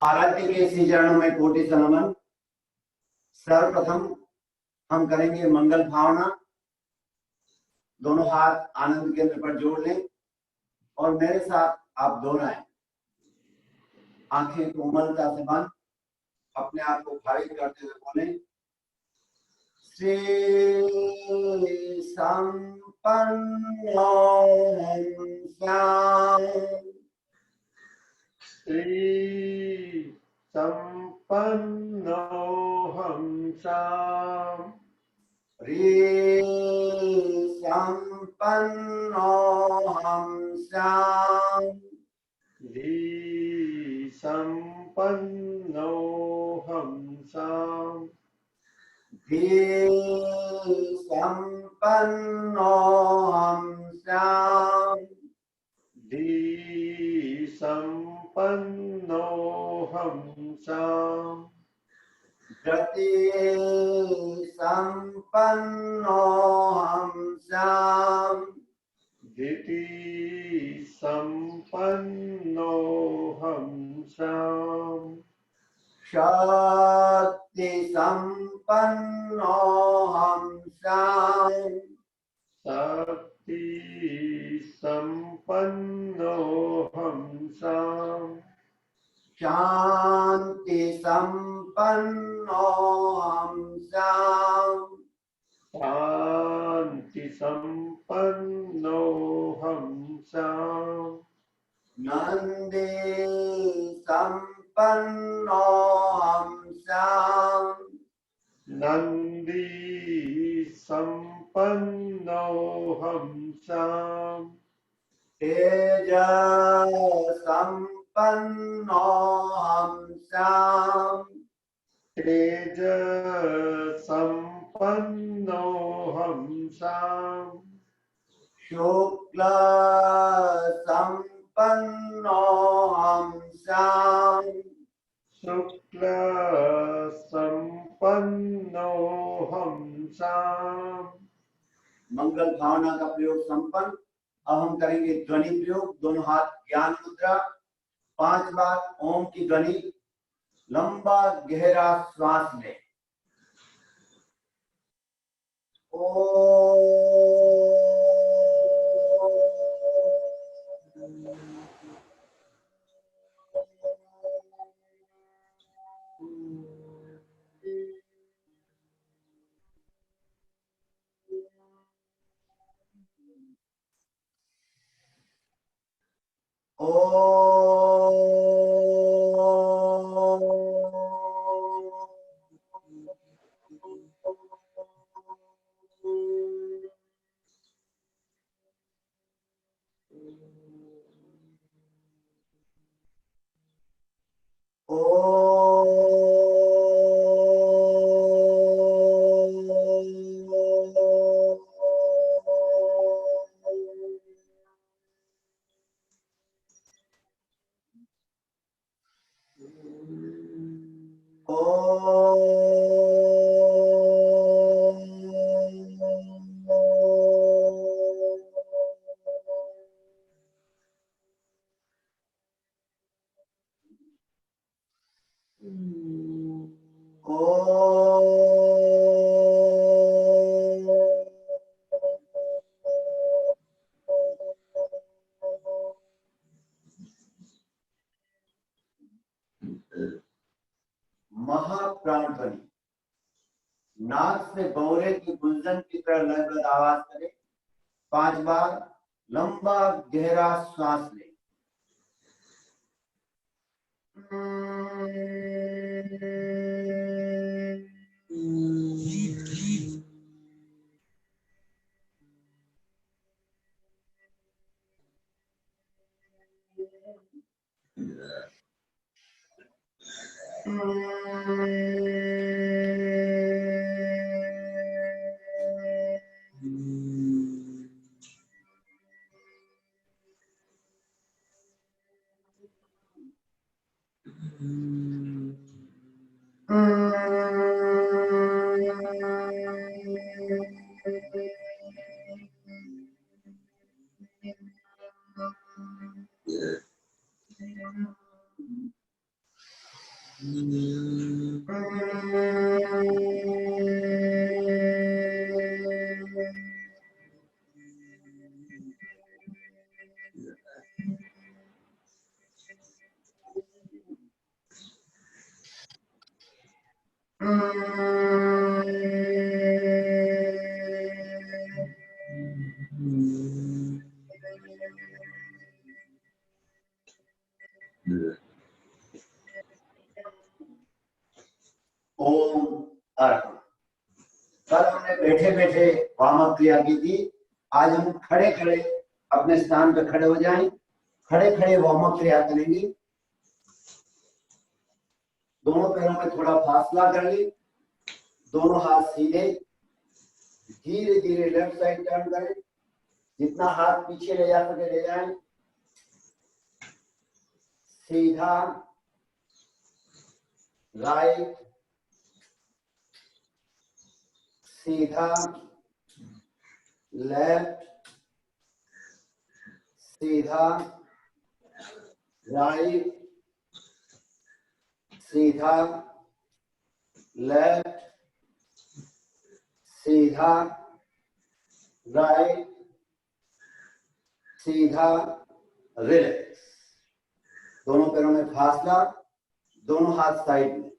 आराध्य के श्री चरणों में कोटि से नमन। सर्वप्रथम हम करेंगे मंगल भावना। दोनों हाथ आनंद केंद्र पर जोड़ लें और मेरे साथ आप दोहराएं। आंखें कोमलता से बंद, अपने आप को भावित करते हुए बोलें, श्री संपन्नो श्याम, श्री संपन्नो श्याम, ह्री संपन्नो श्याम, धी संपन्नो श्याम, धी संपन्नो श्याम, धी संपन्नो श्याम, धृति संपन्नो श्याम, धीति संपन्नो श्याम, शक्ति संपन्नो श्याम, शक्ति संपन्नो श्याम, शांति संपन्नो श्याम, शांति संपन्नो श्याम, नंदी संपन्नो श्याम, नंदी संपन्नो श्याम, तेज संपन्नो श्याम, तेज संपन्नो श्याम, शुक्ल संपन्नो श्याम, शुक्ल संपन्नो श्याम। मंगल भावना का प्रयोग संपन्न। अब हम करेंगे ध्वनि प्रयोग। दोनों हाथ ज्ञान मुद्रा। 5 बार ओम की ध्वनि। लंबा गहरा श्वास लें। महाप्राण ध्वनि। नाक से भौरे की गुंजन की तरह लयबद्ध आवाज करें। 5 बार लंबा गहरा श्वास लें। ओम अर्पण। कल हमने बैठे बैठे वार्म अप क्रिया की थी। आज हम खड़े खड़े अपने स्थान पर खड़े हो जाएं, खड़े खड़े वार्म अप क्रिया करेंगे। दोनों पैरों में थोड़ा फासला कर ले, दोनों हाथ सीधे, धीरे धीरे लेफ्ट साइड टर्न करें, जितना हाथ पीछे ले जा सके ले जाएं, सीधा राइट, सीधा लेफ्ट, सीधा राइट, सीधा लेफ्ट, सीधा राइट, सीधा रिलैक्स। दोनों पैरों में फासला, दोनों हाथ साइड में।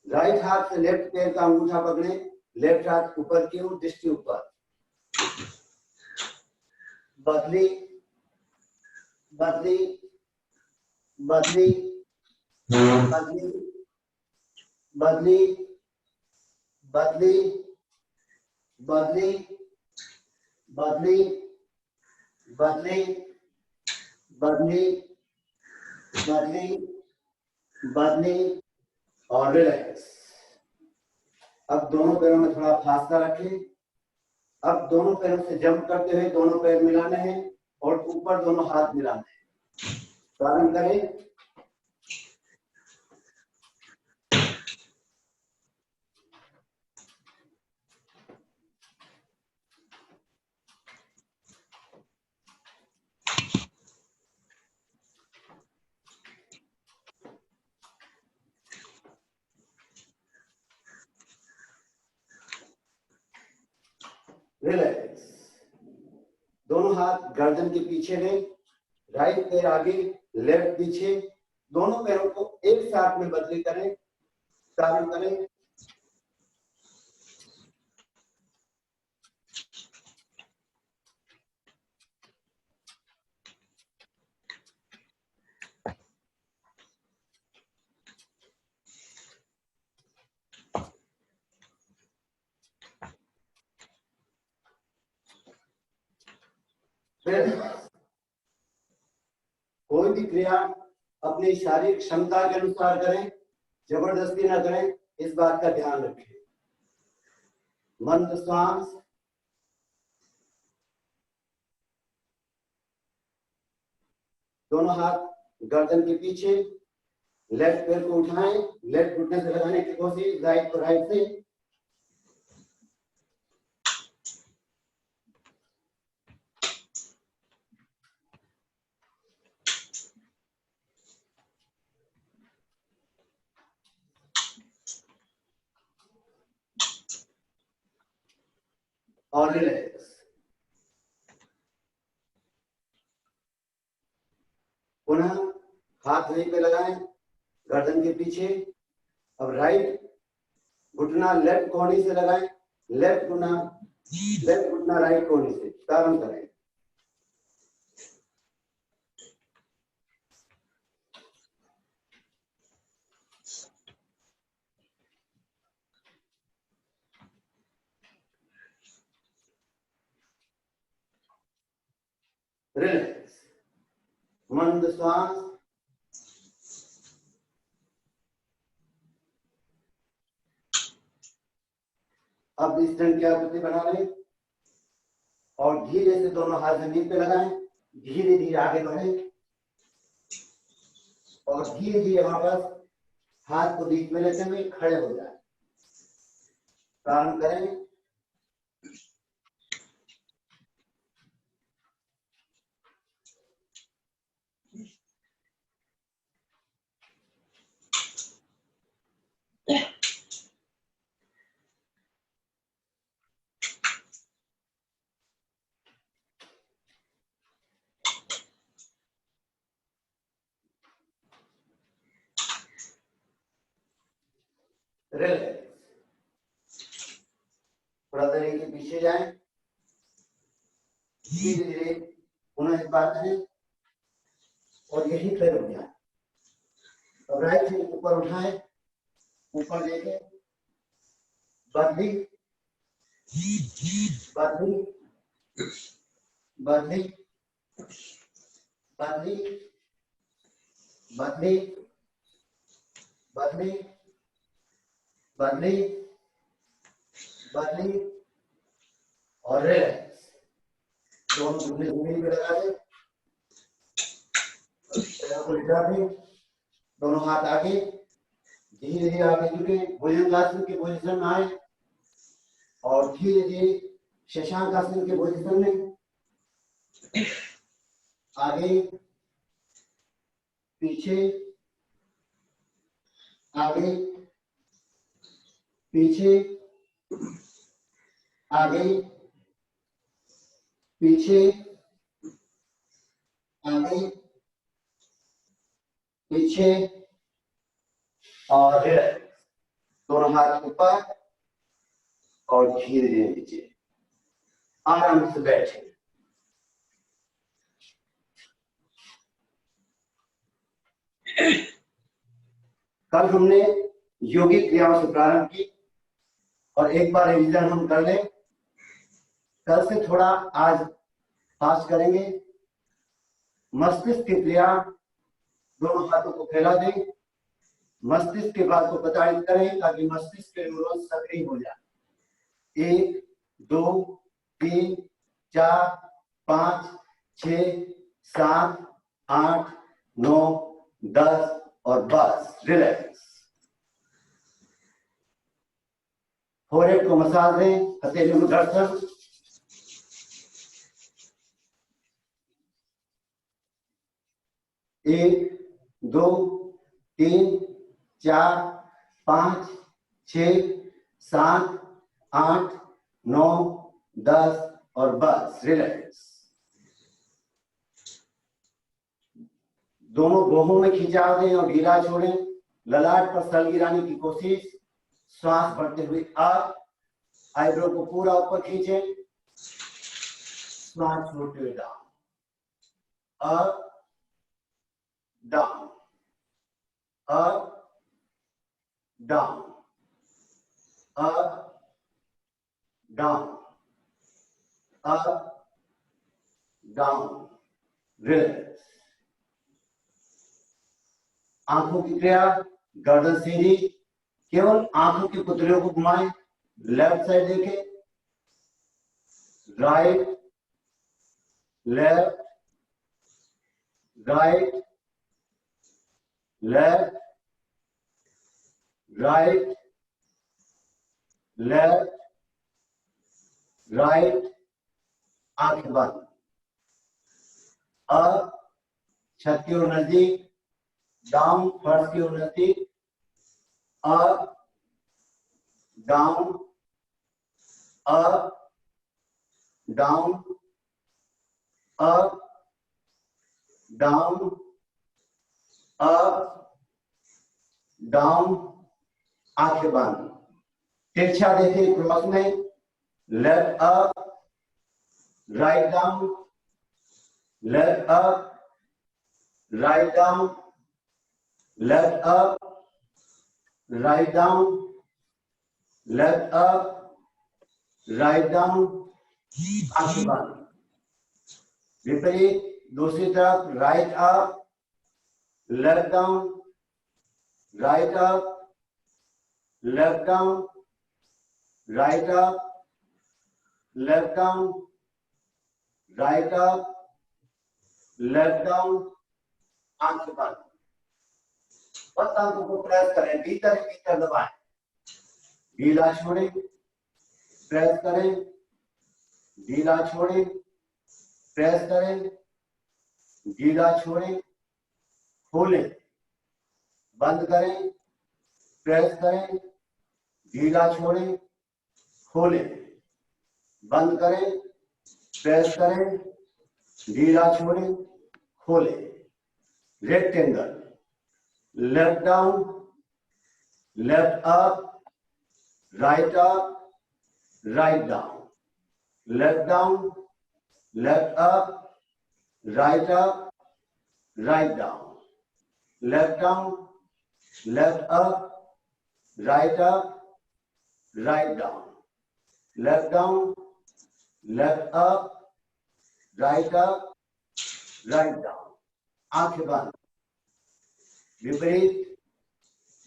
राइट हाथ से लेफ्ट पैर का अंगूठा पकड़े, लेफ्ट हाथ ऊपर की ओर, दृष्टि ऊपर। बदली बदली बदली बदली बदली बदली बदली बदली बदली बदली बदली बदली और रिलैक्स। अब दोनों पैरों में थोड़ा फासला रखें। अब दोनों पैरों से जंप करते हुए दोनों पैर मिलाने हैं और ऊपर दोनों हाथ मिलाने हैं। प्रारंभ करें। रिलैक्स। दोनों हाथ गर्दन के पीछे लें, राइट पैर आगे, लेफ्ट पीछे। दोनों पैरों को एक साथ में बदली करें। प्रारंभ करें। कोई भी क्रिया अपनी शारीरिक क्षमता के अनुसार करें, जबरदस्ती न करें, इस बात का ध्यान रखें। मंद श्वास। दोनों हाथ गर्दन के पीछे, लेफ्ट पैर को उठाएं, लेफ्ट घुटने से लगाने की कोशिश, राइट को राइट से। और रिलैक्स। पुनः हाथ वहीं पे लगाएं, गर्दन के पीछे। अब राइट घुटना लेफ्ट कोहनी से लगाएं, लेफ्ट घुटना राइट कोहनी से। प्रारंभ करें। रिलैक्स। मंद श्वास। अब डिस्टेंस की आकृति बना लें और धीरे से दोनों हाथ जमीन पे लगाएं, धीरे धीरे आगे बढ़ें और धीरे धीरे वापस हाथ को बीच में लेते हुए खड़े हो जाएं। प्रारंभ करें। रिलैक्स। थोड़ा देर के पीछे जाएं, धीरे धीरे पुनः इस बार करें और यही पैर हो जाए। अब राइट हैंड ऊपर उठाएं, ऊपर लेके बदली बदली बदली बदली बदली बदली बदली बदली और रिलैक्स। दोनों घुटने जमीन पे लगा दें, पैरों को लिटा दें, दोनों हाथ आगे, धीरे धीरे आगे झुके, भुजंगासन की पोजीशन में आए और धीरे धीरे शशांकासन के पोजीशन में आगे पीछे आगे पीछे आगे पीछे आगे पीछे और दोनों हाथ ऊपर और धीरे धीरे नीचे, आराम से बैठे। कल हमने योगिक क्रियाओं से प्रारंभ की और एक बार रिवीजन हम कर लें। कल से थोड़ा आज फास्ट करेंगे। मस्तिष्क की क्रिया, दोनों हाथों को फैला दें, मस्तिष्क के भाग को प्रचारित करें ताकि मस्तिष्क के न्यूरॉन सक्रिय हो जाए। 1 2 3 4 5 6 7 8 9 10 और बस रिलैक्स। फोरहेड को मसाज दें, हथेली में घर्षण, एक 2 3 4 5 6 7 8 9 10 और बस रिलैक्स। दोनों बाहों में खिंचाव दें और ढीला छोड़ें। ललाट पर सल गिराने की कोशिश, श्वास भरते हुए अप, आईब्रो को पूरा ऊपर खींचें, श्वास छोड़ते हुए down, up down, up down, up down, up down, relax. आंखों की क्रिया, गर्दन सीधी, केवल आंखों की पुतलियों को घुमाएं, लेफ्ट साइड देखें, right left right left right left right, आंखें बंद। अप छत की ओर नजदीक, डाउन फर्श की ओर नजदीक, up down up down up down up down, आंखें बंद। तिरछा देखें क्रॉस में, left up write down, left up write down, left up write down, left up write down, आंखें बंद। विपरीत दूसरी तरफ, right up left down, right up left down, right up left down, right up left down, आंखें बंद। बस आंखों को प्रेस करें, भीतर ही भीतर दबाएं, ढीला छोड़ें, प्रेस करें, ढीला छोड़ें, प्रेस करें, ढीला छोड़ें, खोलें, बंद करें, प्रेस करें, ढीला छोड़ें, खोलें, बंद करें, प्रेस करें, ढीला छोड़ें, खोलें। Rectangle, left down, left up, right up, right down, left down, left up, right up, right down, left down, left up, right up, right down, left down, left up, right up, right down. आंखें बंद. विपरीत.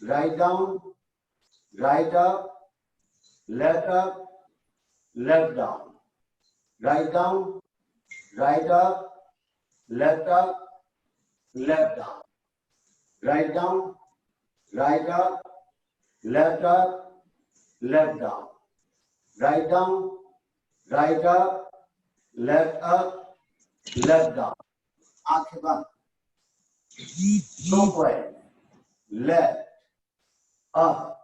Right down, right up, left up, left down, right down, right up, left up, left down, right down, right up, left up, left down, right down, right up, left up, left down. आंखें बंद. Clockwise, left, up,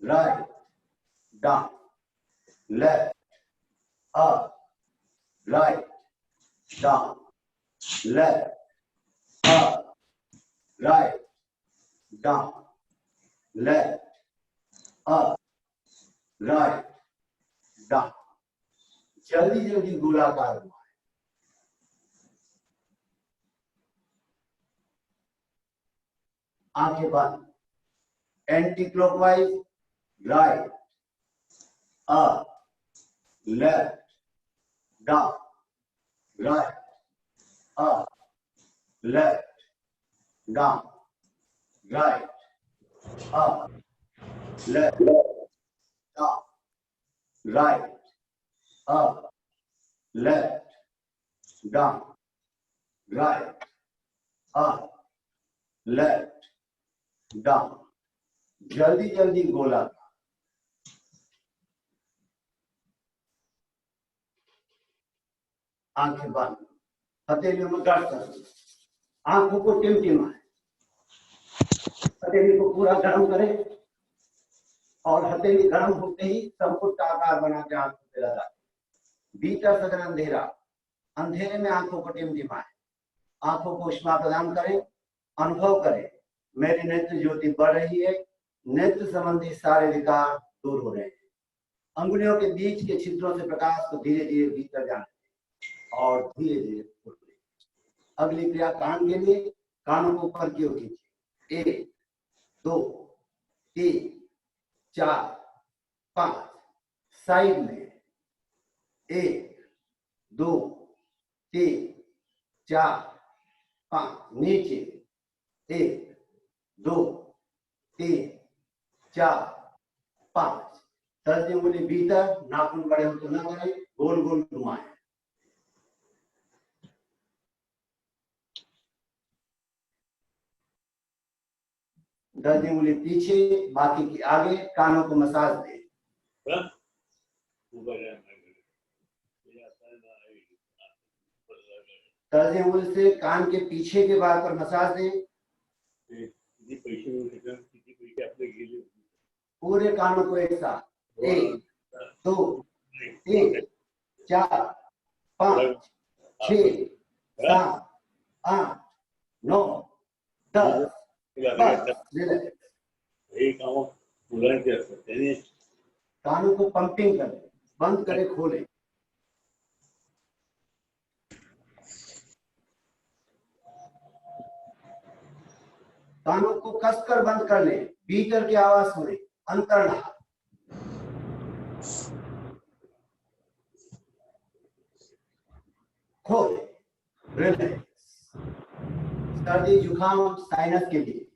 right, down, left, up, right, down, left, up, right, down, left, up, right, down. जल्दी जल्दी गोलाकार घुमाएं. आंखें बंद. Anti clockwise, right, up, left, down, right, up, left, down, right, up, left, down, right, up, left, down, right, up, left, down. जल्दी जल्दी गोला. आंखें बंद. हथेली में दर्द कर. आंखों को टिमटिमाएं. हथेली को पूरा गर्म करें और हथेली गर्म होते ही संपुट का आकार बना के आंखों पे लगा. भीतर सदन अंधेरा. अंधेरे में आंखों को टिमटिमाएं. आंखों को उष्मा प्रदान करें. अनुभव करें मेरी नेत्र ज्योति बढ़ रही है. नेत्र संबंधी सारे विकार दूर हो रहे हैं. अंगुलियों के बीच के छिद्रों से प्रकाश को धीरे धीरे भीतर जाने और धीरे धीरे खोलें. अगली क्रिया कान के लिए. कानों को ऊपर की ओर खींचिए. 1, 2, 3, 4, 5. साइड में 1, 2, 3, 4, 5. नीचे 1, 2, 3, 4, 5. तर्जनी उंगली भीतर. नाखून बड़े हो तो न करें. गोल गोल घुमाएं. तर्जनी उंगली पीछे, बाकी की आगे. कानों को मसाज दें. तर्जनी उंगली से कान के पीछे के भाग पर मसाज दें. पूरे कानों को एक साथ. 1, 2, 3, 4, 5, 6, 7, 8, 9, 10. कानों को पंपिंग करें. बंद करें, खोलें. कानों को कसकर बंद कर लें. भीतर की आवाज सुने. अंतर्नाद. खोले. रिलैक्स. सर्दी जुकाम साइनस के लिए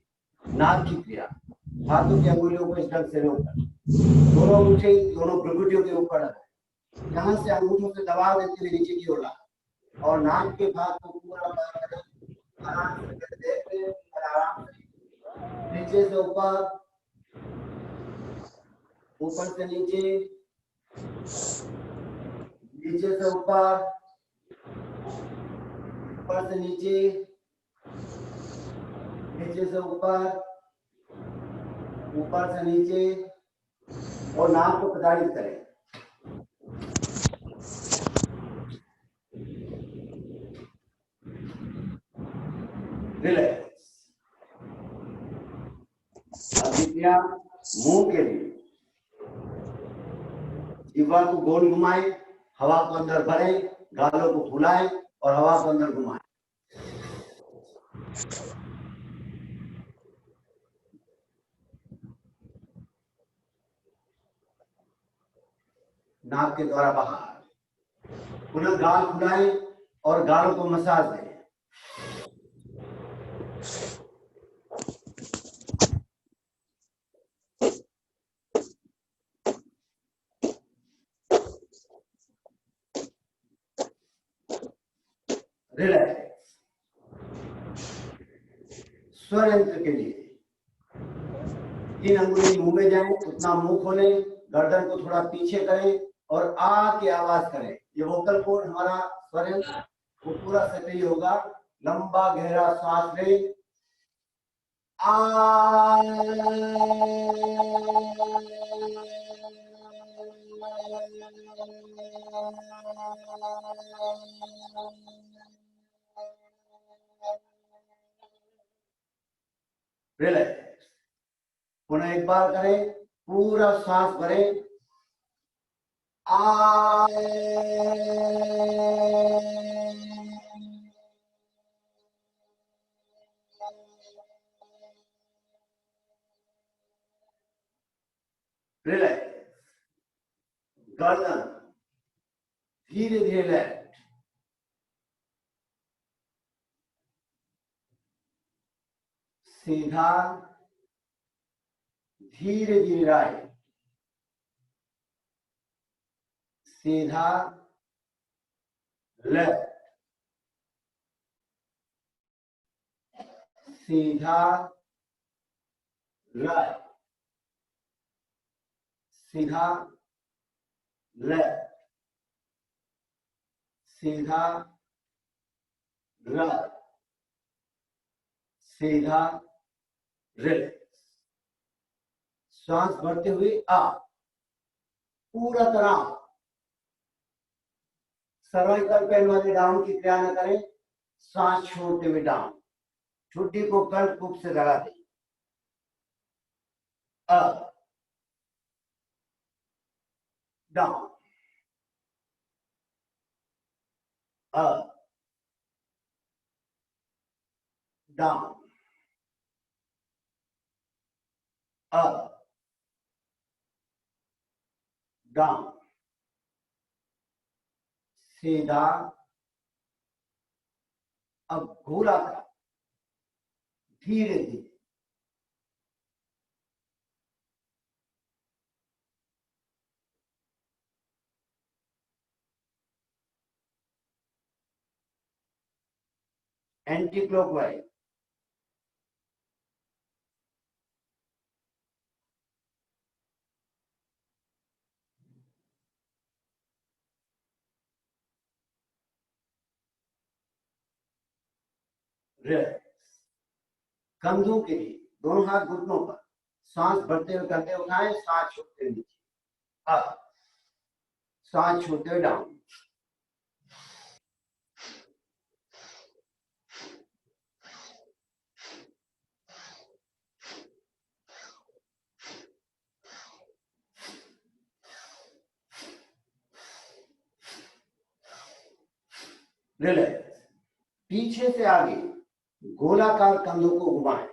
नाक की क्रिया. हाथों की अंगुलियों को इस ढंग से रोककर दोनों अंगूठे दोनों भ्रुकुटियों के ऊपर लगाएं. यहाँ से अंगूठों से दबाव देते हुए नीचे की ओर लाएं और नाक के भाग को पूरा बाहर करें. आराम से देखते हैं. आराम से नीचे से ऊपर, ऊपर से नीचे, नीचे से ऊपर, ऊपर से नीचे, नीचे से ऊपर, ऊपर से नीचे. और नाक को प्रताड़ित करें. रिलैक्स. अभिक्रिया मुंह के लिए. जिह्वा को गोल घुमाएं, हवा को अंदर भरें, गालों को फुलाएं और हवा को अंदर घुमाएं। नाक के द्वारा बाहर। पुनः गाल फुलाएं और गालों को मसाज दें। रिलैक्स। स्वर यंत्र के लिए जिन अंगुली मुंह में जाए उतना मुंह खोलें, गर्दन को थोड़ा पीछे करें और आ की आवाज करें। ये वोकल कोड हमारा स्वर यंत्र वो पूरा सक्रिय होगा। लंबा गहरा सांस लें। आ रिलैक्स। पुनः एक बार करें, पूरा सांस भरें। आ रिलैक्स। गर्दन धीरे धीरे लेफ्ट, सीधा धीरे धीरे राइट, सीधा लेफ्ट, सीधा राइट, सीधा लेफ्ट, सीधा राइट, सीधा रिलैक्स। सांस भरते हुए आप पूरा तनाव सर्वाइकल पेन वाले डाउन की क्रिया न करें। सांस छोड़ते हुए डाउन, ठुड्डी को कंठ कुप से लगा दें। Up down, up down, up down, सीधा। अब घूरा का धीरे धीरे एंटी क्लॉकवाइज, रिलैक्स। कंधों के लिए दोनों हाथ घुटनों पर, सांस भरते हुए कंधे उठाएं, सांस छोड़ते हुए नीचे, अप, सांस छोड़ते हुए डाउन। रिलैक्स। पीछे से आगे गोलाकार कंधों को घुमाएं,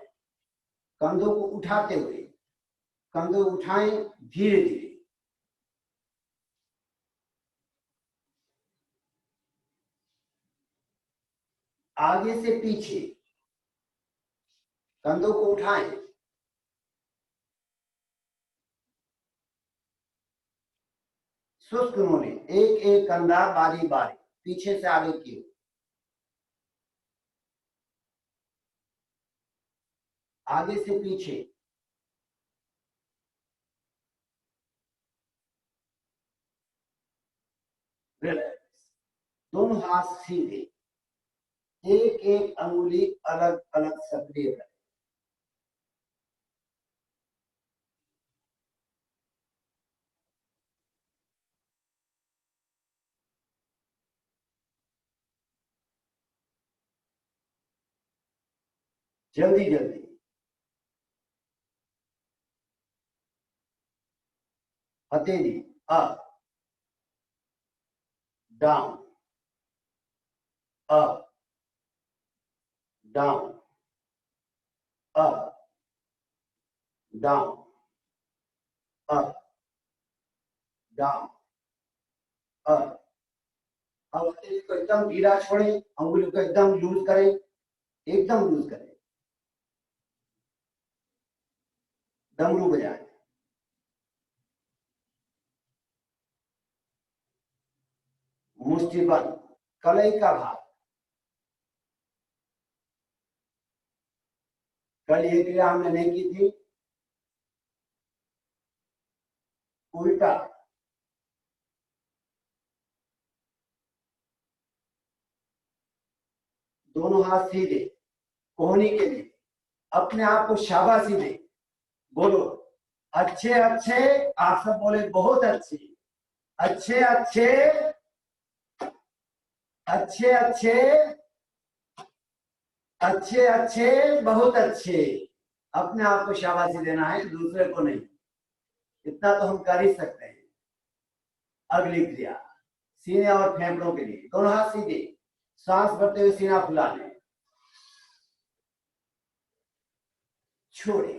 कंधों को उठाते हुए, कंधे उठाएं धीरे धीरे, आगे से पीछे कंधों को उठाएं, सुस्त होने, एक एक कंधा बारी बारी पीछे से आगे की, आगे से पीछे, रिलैक्स। दोनों हाथ सीधे, एक एक अंगुली अलग अलग सक्रिय करें। जल्दी जल्दी, हथेली up, down, up, down, up, down, up, down, up. अब हथेली को एकदम ढीला छोड़ें, अंगुली को एकदम लूज करें, एकदम लूज करें, डमरू बजाएं। मुष्टि बंद, कलाई का भाग। कल ये क्रिया हमने नहीं की थी। उल्टा, दोनों हाथ सीधे कोहनी के लिए, अपने आप को शाबाशी दे, बोलो अच्छे अच्छे, आप सब बोले बहुत अच्छे, अच्छे अच्छे, अच्छे अच्छे, अच्छे अच्छे, बहुत अच्छे। अपने आप को शाबाशी देना है, दूसरे को नहीं। इतना तो हम कर ही सकते हैं। अगली क्रिया सीने और फेफड़ों के लिए, दोनों हाथ सीधे, सांस भरते हुए सीना फुला लें, छोड़े,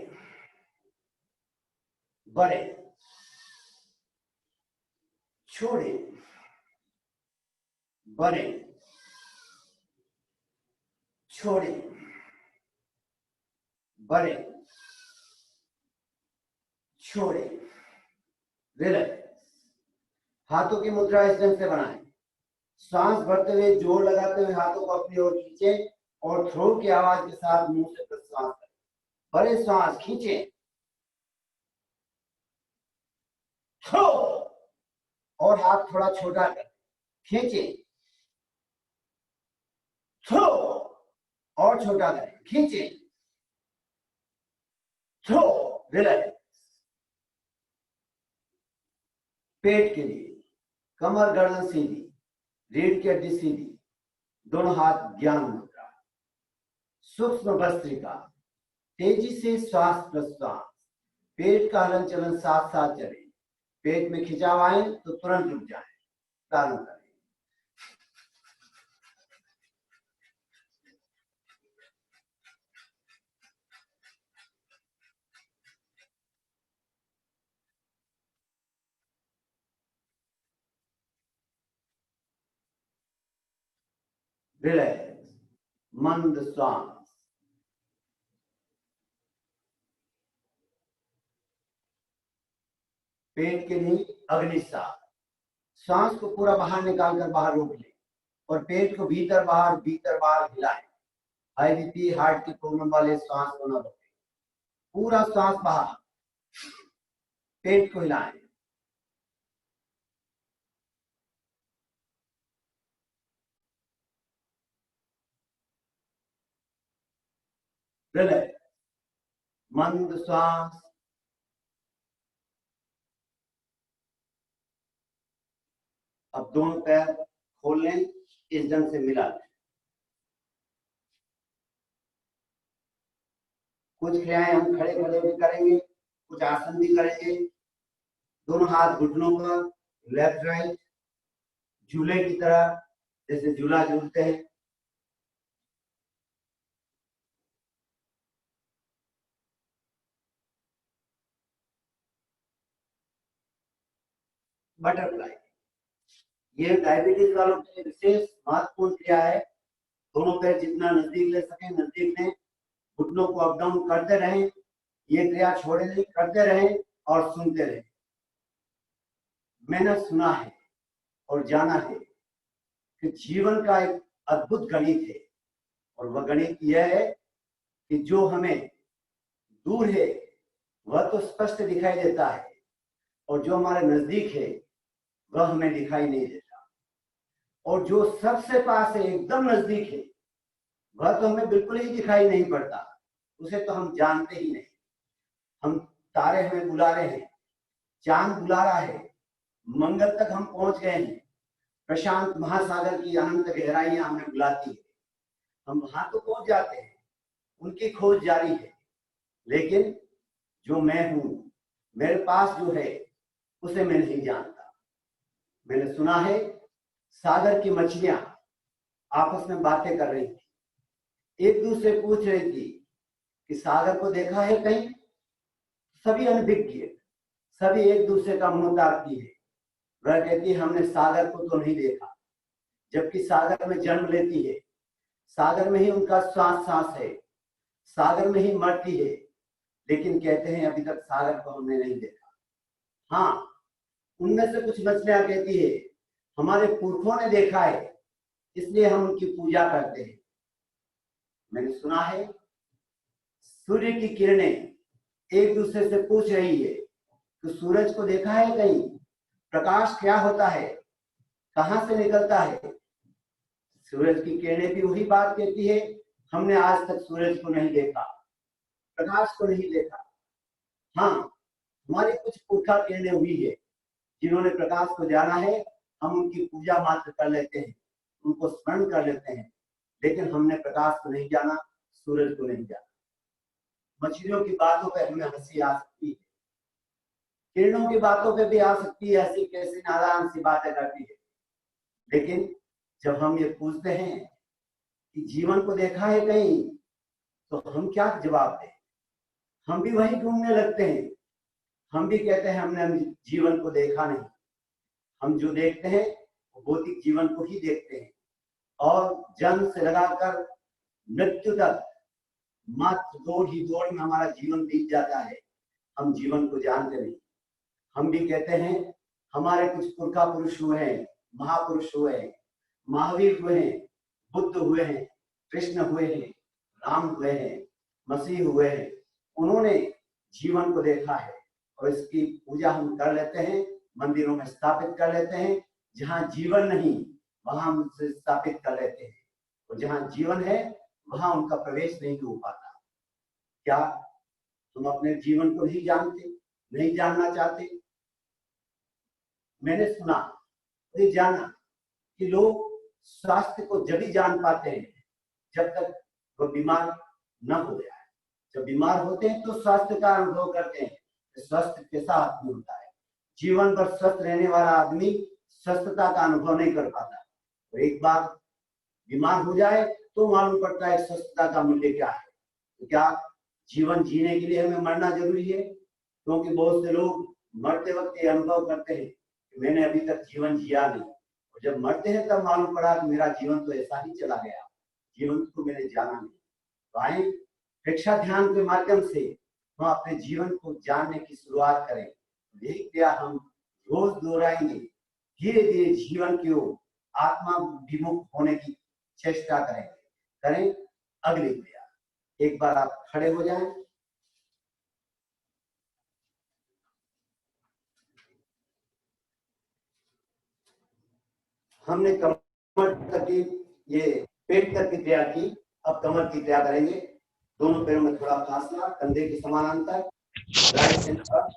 बढ़े, छोड़े, बढ़े, छोड़े, बढ़े, छोड़े, रिलैक्स। हाथों की मुद्रा इस ढंग से बनाएं, सांस भरते हुए जोर लगाते हुए हाथों को अपनी ओर खींचे और थ्रो की आवाज के साथ मुंह से प्रश्वास करें। बड़े सांस खींचे, थ्रो, और हाथ थोड़ा छोटा करें, खींचे, थ्रो, और छोटा करें, खींचे, थ्रो, रिलैक्स। पेट के लिए कमर गर्दन सीधी, रीढ़ की हड्डी सीधी, दोनों हाथ ज्ञान मुद्रा, सूक्ष्म भस्त्रिका, तेजी से श्वास प्रश्वास, पेट का हलन चलन साथ साथ चले। पेट में खिंचाव आए तो तुरंत रुक जाए, प्रारंभ करें। रिलैक्स, मंद श्वास, पेट के लिए अग्नि सांस, सांस को पूरा बाहर निकालकर बाहर रोक ले और पेट को भीतर बाहर हिलाएं। हाई बीपी हार्ट की प्रॉब्लम वाले सांस को न रोकें, पूरा सांस बाहर, पेट को हिलाएं। रिलैक्स, मंद श्वास, अब दोनों पैर खोल लें, इस ढंग से मिला लें। कुछ क्रियाएं हम खड़े खड़े भी करेंगे, कुछ आसन भी करेंगे। दोनों हाथ घुटनों पर, लेफ्ट राइट, झूले की तरह, जैसे झूला झूलते हैं। बटरफ्लाई, ये डायबिटीज वालों के लिए विशेष महत्वपूर्ण क्रिया है। दोनों पैर जितना नजदीक ले सके नजदीक लें, घुटनों को अप डाउन करते रहें, ये क्रिया छोड़े नहीं, करते रहें और सुनते रहें। मैंने सुना है और जाना है कि जीवन का एक अद्भुत गणित है, और वह गणित यह है कि जो हमें दूर है वह तो स्पष्ट दिखाई देता है, और जो हमारे नजदीक है वह हमें दिखाई नहीं देता, और जो सबसे पास है, एकदम नजदीक है, वह तो हमें बिल्कुल ही दिखाई नहीं पड़ता, उसे तो हम जानते ही नहीं। हम तारे हमें बुला रहे हैं, चांद बुला रहा है, मंगल तक हम पहुंच गए हैं, प्रशांत महासागर की अनंत गहराइयां हमें बुलाती है, हम वहां तो पहुंच जाते हैं, उनकी खोज जारी है। लेकिन जो मैं हूं, मेरे पास जो है, उसे मैं नहीं जानता। मैंने सुना है सागर की मछलियां आपस में बातें कर रही थी, एक दूसरे से पूछ रही थी कि सागर को देखा है कहीं। सभी अनभिज्ञ, सभी एक दूसरे का मुंह ताकती है। वह कहती है हमने सागर को तो नहीं देखा, जबकि सागर में जन्म लेती है, सागर में ही उनका श्वास सांस है, सागर में ही मरती है, लेकिन कहते हैं अभी तक सागर को हमने नहीं देखा। हाँ, उनमें से कुछ मछलियां कहती है हमारे पुरखों ने देखा है, इसलिए हम उनकी पूजा करते हैं। मैंने सुना है सूर्य की किरणें एक दूसरे से पूछ रही है कि सूरज को देखा है कहीं, प्रकाश क्या होता है, कहां से निकलता है। सूरज की किरणें भी वही बात कहती है, हमने आज तक सूरज को नहीं देखा, प्रकाश को नहीं देखा। हाँ, हमारी कुछ पुरखा किरणें हुई है जिन्होंने प्रकाश को जाना है, हम उनकी पूजा मात्र कर लेते हैं, उनको स्मरण कर लेते हैं, लेकिन हमने प्रकाश को नहीं जाना, सूरज को नहीं जाना। मछलियों की बातों पर हमें हंसी आ सकती है, किरणों की बातों पे भी आ सकती है, ऐसी कैसी नादान सी बातें करती है। लेकिन जब हम ये पूछते हैं कि जीवन को देखा है कहीं, तो हम क्या जवाब दें? हम भी वही ढूंढने लगते हैं, हम भी कहते हैं हमने जीवन को देखा नहीं। हम जो देखते हैं वो भौतिक जीवन को ही देखते हैं, और जन्म से लगाकर मृत्यु तक मात्र दौड़ ही दौड़ में हमारा जीवन बीत जाता है, हम जीवन को जानते नहीं। हम भी कहते हैं हमारे कुछ पुरखा पुरुष हुए हैं, महापुरुष हुए हैं, महावीर हुए हैं, बुद्ध हुए हैं, कृष्ण हुए हैं, राम हुए हैं, मसीह हुए हैं, उन्होंने जीवन को देखा है, और इसकी पूजा हम कर लेते हैं, मंदिरों में स्थापित कर लेते हैं। जहां जीवन नहीं वहां हम उसे स्थापित कर लेते हैं, और जहां जीवन है वहां उनका प्रवेश नहीं हो पाता। क्या हम अपने जीवन को नहीं जानते, नहीं जानना चाहते? मैंने सुना, ये जाना कि लोग स्वास्थ्य को जब ही जान पाते हैं जब तक वह बीमार न हो जाए। जब बीमार होते हैं तो स्वास्थ्य का अनुभव करते हैं, स्वास्थ्य कैसा आदमी होता है। जीवन भर स्वस्थ रहने वाला आदमी स्वस्थता का अनुभव नहीं कर पाता, और एक बार बीमार हो जाए तो मालूम पड़ता है स्वस्थता का मूल्य क्या है। तो क्या जीवन जीने के लिए हमें मरना जरूरी है? क्योंकि बहुत से लोग मरते वक्त ये अनुभव करते हैं कि मैंने अभी तक जीवन जिया नहीं, और जब मरते हैं तब मालूम पड़ा कि मेरा जीवन तो ऐसा ही चला गया, जीवन को मैंने जाना नहीं। तो आए प्रेक्षा ध्यान के माध्यम से हम अपने जीवन को जानने की शुरुआत करें। यही क्रिया हम रोज दोहराएंगे, धीरे धीरे जीवन की ओर आत्मा विमुख होने की चेष्टा करें। अगली क्रिया, एक बार आप खड़े हो जाएं। हमने कमर तक की, ये पेट तक की क्रिया की, अब कमर की क्रिया करेंगे। दोनों पैरों में थोड़ा फासला, कंधे के समानांतर, राइट हैंड अप,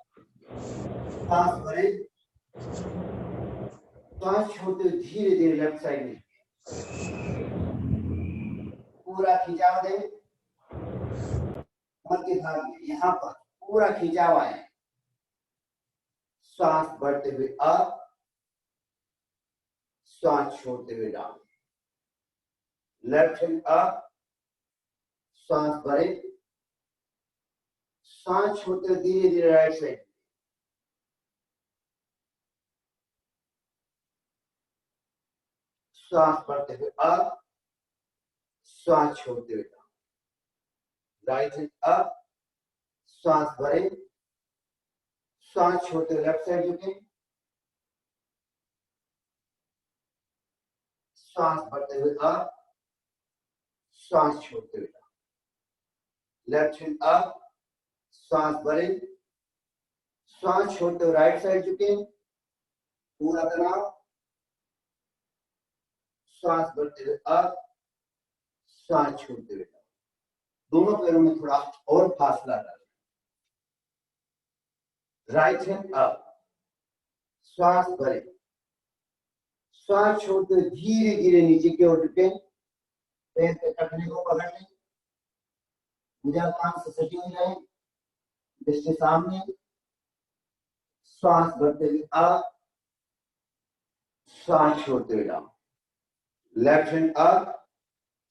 सांस भरें, सांस छोड़ते धीरे धीरे लेफ्ट साइड में पूरा खिंचाव दें। कमर के भाग में यहाँ पर पूरा खिंचाव आए, सांस बढ़ते हुए अप, सांस छोड़ते हुए डाउन। लेफ्ट हैंड अप, सांस भरे, सांस छोड़ते हुए धीरे धीरे राइट साइड, सांस भरते हुए अप, सांस छोड़ते हुए डाउन। राइट हैंड अप, सांस भरे, सांस छोड़ते हुए लेफ्ट साइड झुके, सांस भरते हुए अप, सांस छोड़ते हुए डाउन। लेफ्ट हैंड अप, सांस भरे, सांस छोड़ते हुए राइट साइड झुके, पूरा तनाव, सांस भरते हुए अप, सांस छोड़ते हुए डाउन। दोनों पैरों में थोड़ा और फासला डालें। राइट हैंड अप, श्वास भरे, श्वास छोड़ते धीरे धीरे नीचे की ओर झुके, पैर के टखने को पकड़ लें, भुजंगांग से सटी हुई रहे, दृष्टि सामने। श्वास भरते हुए अप, श्वास छोड़ते हुए डाउन, लेफ्ट हैंड अप,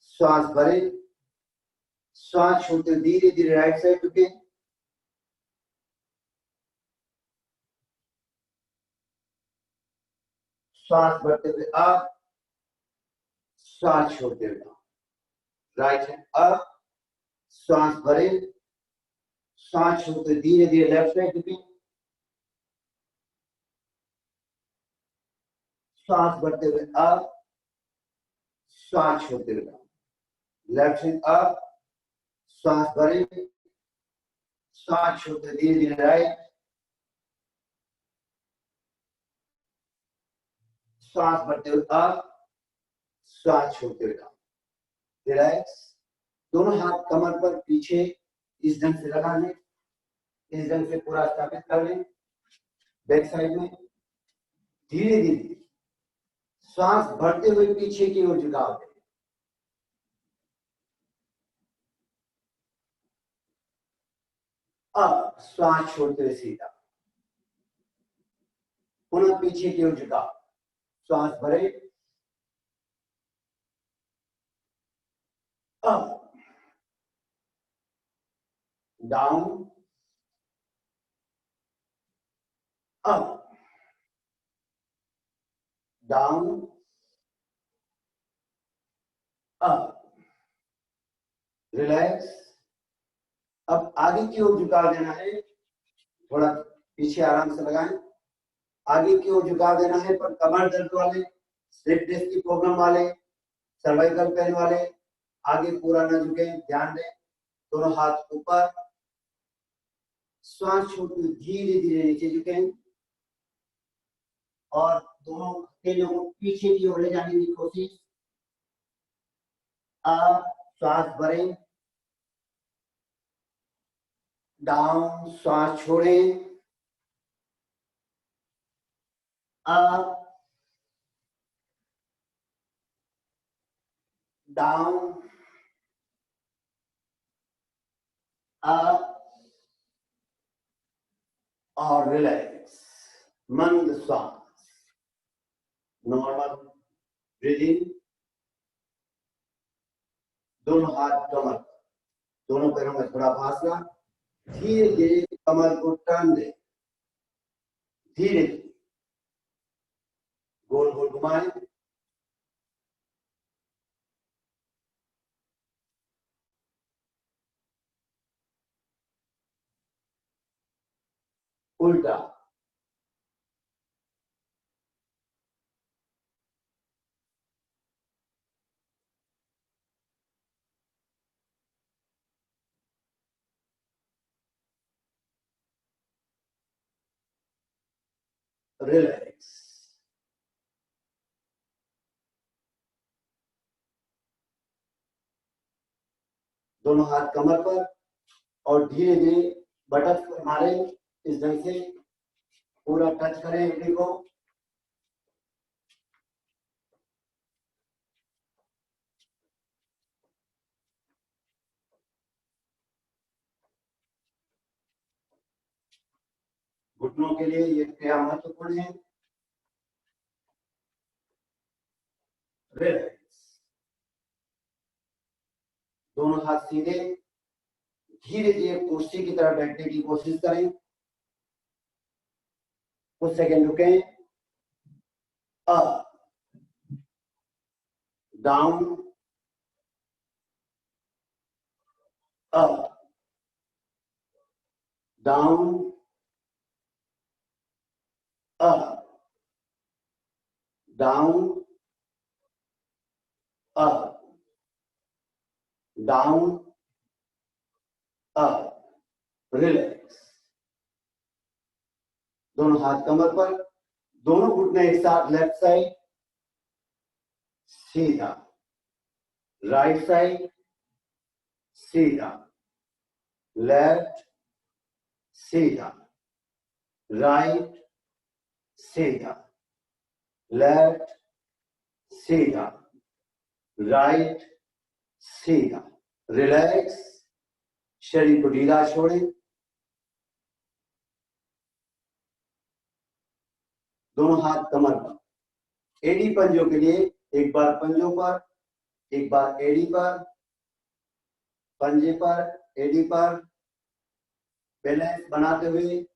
श्वास भरे, श्वास छोड़ते हुए धीरे धीरे राइट साइड झुके, श्वास भरते हुए अप, श्वास छोड़ते हुए डाउन, राइट हैंड अप, श्वास भरे, श्वास छोड़ते हुए धीरे धीरे लेफ्ट साइड झुके, श्वास भरते हुए अप, श्वास छोड़ते हुए डाउन, लेफ्ट हैंड अप, श्वास भरे, श्वास छोड़ते धीरे धीरे राइट, श्वास भरते हुए अप, श्वास छोड़ते हुए डाउन, रिलैक्स। दोनों हाथ कमर पर पीछे इस ढंग से लगा लें, इस ढंग से पूरा स्थापित कर लें, बैक साइड में धीरे धीरे श्वास भरते हुए पीछे की ओर झुकाव दें, अब श्वास छोड़ते हुए सीधा, पुनः पीछे की ओर झुकाव, श्वास भरे, up, down, up, down, up, relax. अब आगे की ओर झुकाव देना है, थोड़ा पीछे आराम से लगाएं, आगे की ओर झुकाव देना है, पर कमर दर्द वाले, स्लिप डिस्क की प्रॉब्लम वाले, सर्वाइकल पेन वाले आगे पूरा न झुके, ध्यान दें। दोनों हाथ ऊपर, श्वास छोड़ते धीरे धीरे नीचे झुकें और दोनों हथेलियों को पीछे की ओर ले जाने की कोशिश। अप, श्वास भरें, डाउन, श्वास छोड़ें, अप, डाउन, अप और रिलैक्स। मंद श्वास, नॉर्मल ब्रीदिंग। दोनों हाथ कमर, दोनों पैरों में थोड़ा फासला, धीरे धीरे कमर को टर्न दे, धीरे धीरे गोल गोल घुमाएं, उल्टा, रिलैक्स। दोनों हाथ कमर पर और धीरे धीरे बटन पर मारे, इस ढंग से पूरा टच करें एड़ी को। घुटनों के लिए ये क्रिया महत्वपूर्ण है। रिलैक्स। दोनों हाथ सीधे, धीरे धीरे कुर्सी की तरह बैठने की कोशिश करें, कुछ सेकंड रुकें, up, down, up, down, up, down, up, down, up, relax. दोनों हाथ कमर पर, दोनों घुटने एक साथ, लेफ्ट साइड सीधा, राइट साइड सीधा, लेफ्ट सीधा, राइट सीधा, लेफ्ट सीधा, राइट सीधा, रिलैक्स। शरीर को ढीला छोड़ें, दोनों हाथ कमर पर, एडी पंजों के लिए एक बार पंजों पर, एक बार एडी पर, पंजे पर, एडी पर बैलेंस बनाते हुए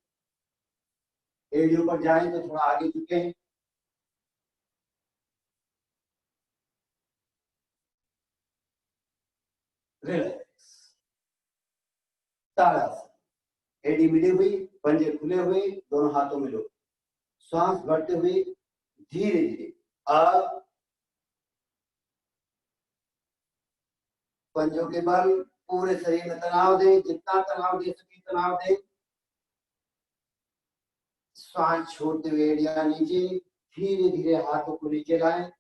एडियो पर जाएं तो थोड़ा आगे झुकें। रिलैक्स। ताड़ासन। एडी मिली हुई, पंजे खुले हुए, दोनों हाथों में लो। श्वास भरते हुए धीरे धीरे अब पंजों के बल पूरे शरीर में तनाव दें, जितना तनाव दे सके तनाव दें। श्वास छोड़ते हुए एड़ियां नीचे, धीरे धीरे हाथों को नीचे लाएं।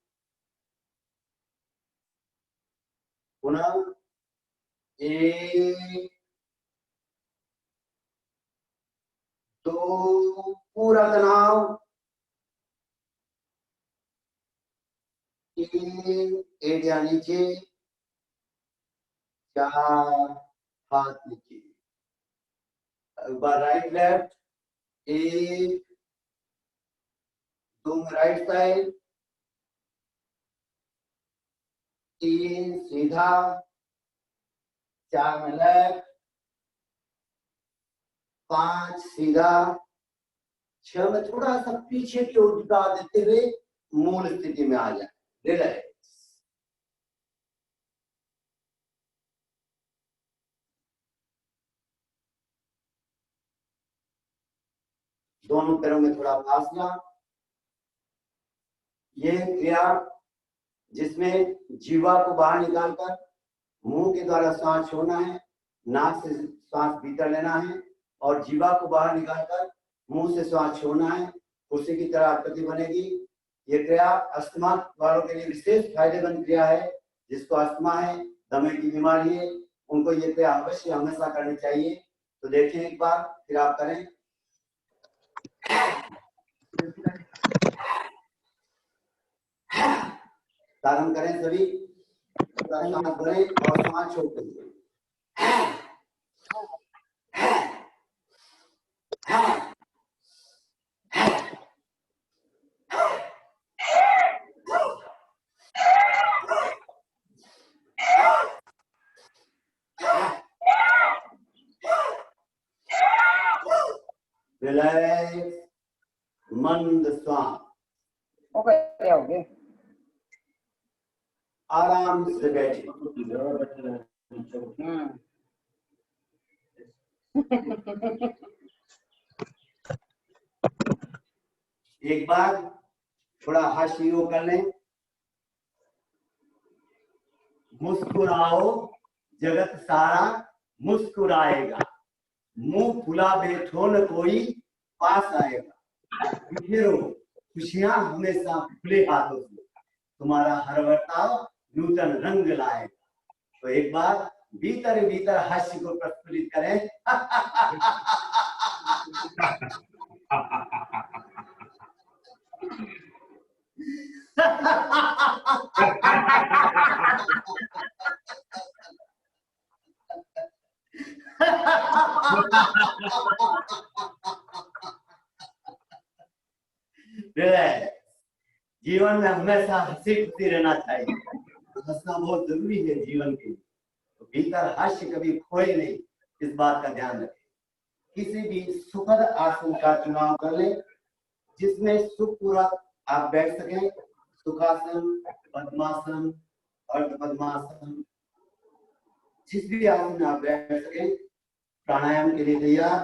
पुनः 1 2 पूरा तनाव, 3 एड़ियां नीचे, 4 हाथ नीचे। एक बार राइट लेफ्ट, 1 2 में राइट साइड, 3 सीधा, 4 में लेफ्ट, 5 सीधा, 6 में थोड़ा सा पीछे की ओर झुका देते हुए मूल स्थिति में आ जाए। रिलैक्स। दोनों पैरों में थोड़ा फासला। ये क्रिया जिसमें जीवा को बाहर निकालकर मुंह के द्वारा सांस छोड़ना है, नाक से सांस भीतर लेना है और जीवा को बाहर निकालकर मुंह से सांस छोड़ना है। कुर्सी की तरह आकृति बनेगी। ये क्रिया अस्थमा वालों के लिए विशेष फायदेमंद क्रिया है। जिसको अस्थमा है, दमे की बीमारी है, उनको ये क्रिया अवश्य हमेशा करनी चाहिए। तो देखें एक बार, फिर आप करें। प्रारंभ करें सभी। सांस भरें और सांस छोड़ते हुए। रिलैक्स। मंद श्वास। ओके। आराम से बैठे। एक बार थोड़ा हास्य योग कर लें। मुस्कुराओ, जगत सारा मुस्कुराएगा। मुंह फुला बैठो न कोई पास आएगा। बिखेरो खुशियां हमेशा खुले हाथों से, तुम्हारा हर बर्ताव नूतन रंग लाएगा। तो एक बार भीतर भीतर हास्य को प्रस्फुटित करें। जीवन में हमेशा हंसी खुशी रहना चाहिए। हंसना बहुत जरूरी है जीवन के लिए। तो भीतर हास्य कभी खोए नहीं, इस बात का ध्यान रखें। किसी भी सुखद आसन का चुनाव कर ले जिसमें सुखपूर्वक आप बैठ सकें। सुखासन, पद्मासन, अर्ध पद्मासन, जिस भी आसन में आप बैठ सकें। प्राणायाम के लिए तैयार।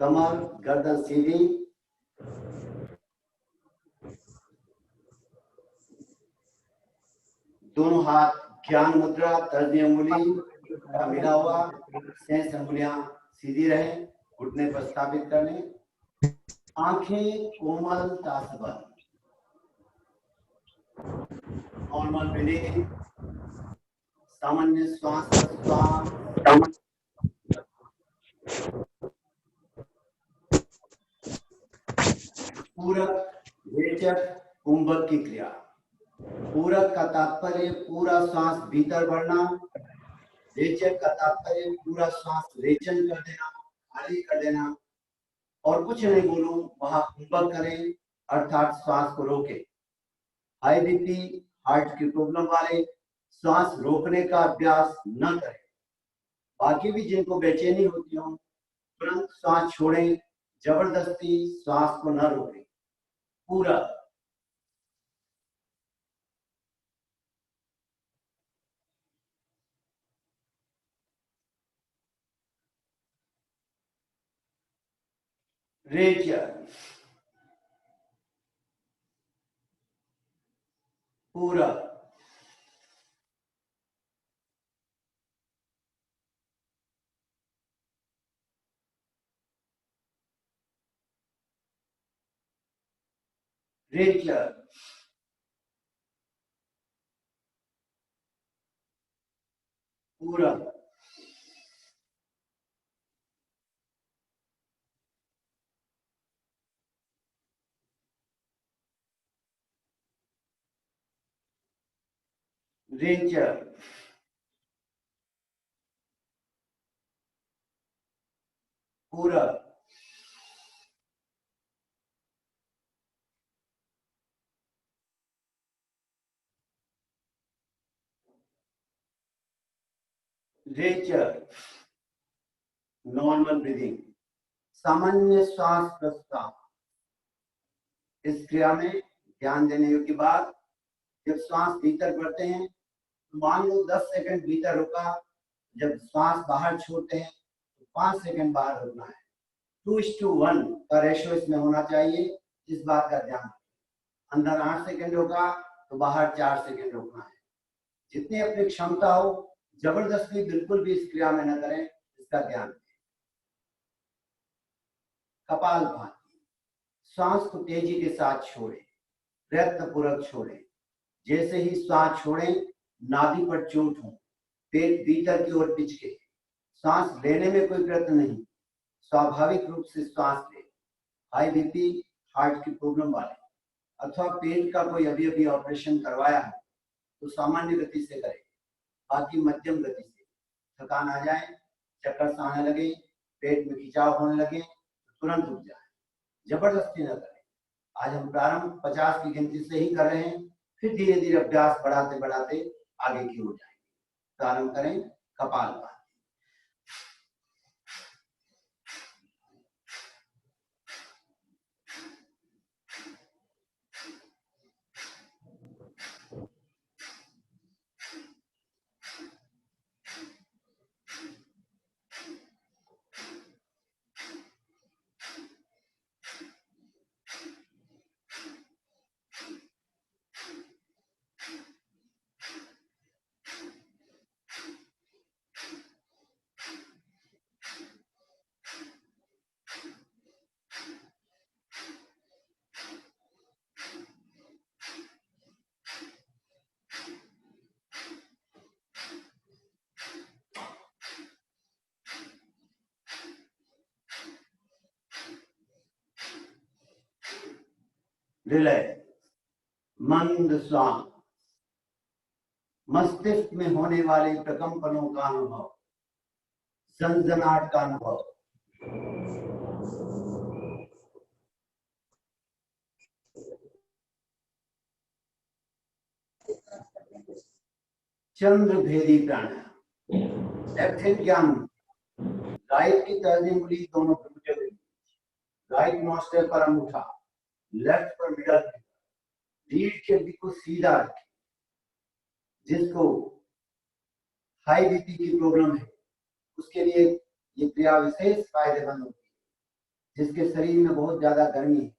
कमर गर्दन सीधी। दोनों हाथ ज्ञान मुद्रा, तर्जनी अंगुली का मिला हुआ, शेष अंगुलियां सीधी रहे, घुटने पर स्थापित कर लें। आंखें कोमलता से बंद। नॉर्मल ब्रीदिंग, सामान्य श्वास प्रश्वास। पूरक, रेचक, कुंभक की क्रिया। पूरक का तात्पर्य पूरा श्वास भीतर बढ़ना। रेचक का तात्पर्य पूरा श्वास रेचन कर देना, खाली कर देना और कुछ नहीं बोलूं, वहां कुंभक करें अर्थात श्वास को रोके। हाई बीपी, हार्ट की प्रॉब्लम वाले सांस रोकने का अभ्यास न करें। बाकी भी जिनको बेचैनी होती हो तुरंत सांस छोड़ें, जबरदस्ती सांस को न रोकें। पूरा रेचर, पूरा रेचर, पूरा रेचर, पूरा रेचर, नॉर्मल ब्रीदिंग, सामान्य श्वास प्रश्वास। इस क्रिया में ध्यान देने योग्य बात, जब श्वास भीतर भरते हैं तो मान लो 10 सेकंड भीतर रुका, जब श्वास बाहर छोड़ते हैं तो 5 सेकंड बाहर रुकना है। 2:1 का रेशो इसमें होना चाहिए, इस बात का ध्यान रखें। अंदर 8 सेकंड रोका तो बाहर 4 सेकंड रोकना है। जितनी अपनी क्षमता हो, जबरदस्ती बिल्कुल भी इस क्रिया में न करें, इसका ध्यान रखें। कपालभाति, श्वास को तेजी के साथ छोड़ें, प्रयत्नपूर्वक छोड़ें। जैसे ही श्वास छोड़ें नाभि पर चोट हो, पेट भीतर की ओर पिचके, सांस लेने में कोई प्रयत्न नहीं, स्वाभाविक रूप से श्वास ले। हाई बीपी, हार्ट की प्रॉब्लम वाले अथवा पेट का कोई अभी ऑपरेशन करवाया है तो सामान्य गति से करें, बाकी मध्यम गति से। थकान आ जाए, चक्कर सा आने लगे, पेट में खिंचाव होने लगे तो तुरंत रुक जाए, जबरदस्ती न करें। आज हम प्रारंभ 50 की गिनती से ही कर रहे हैं, फिर धीरे धीरे अभ्यास बढ़ाते बढ़ाते आगे की हो जाएंगे। प्रारंभ करें कपालभाति। रिलैक्स, मंद श्वास, मस्तिष्क में होने वाले प्रकंपनों का अनुभव, झंझनाहट का अनुभव। चंद्र भेदी प्राणायाम, लेफ्ट हैंड ज्ञान, राइट की तर्जनी उंगली दोनों घुटने में, राइट नॉस्ट्रिल पर अंगूठा, लेफ्ट पर मिडल फिंगर, रीढ़ की हड्डी को सीधा रखें। जिसको हाई बीपी की प्रॉब्लम है उसके लिए ये क्रिया विशेष फायदेमंद होती है। जिसके शरीर में बहुत ज्यादा गर्मी है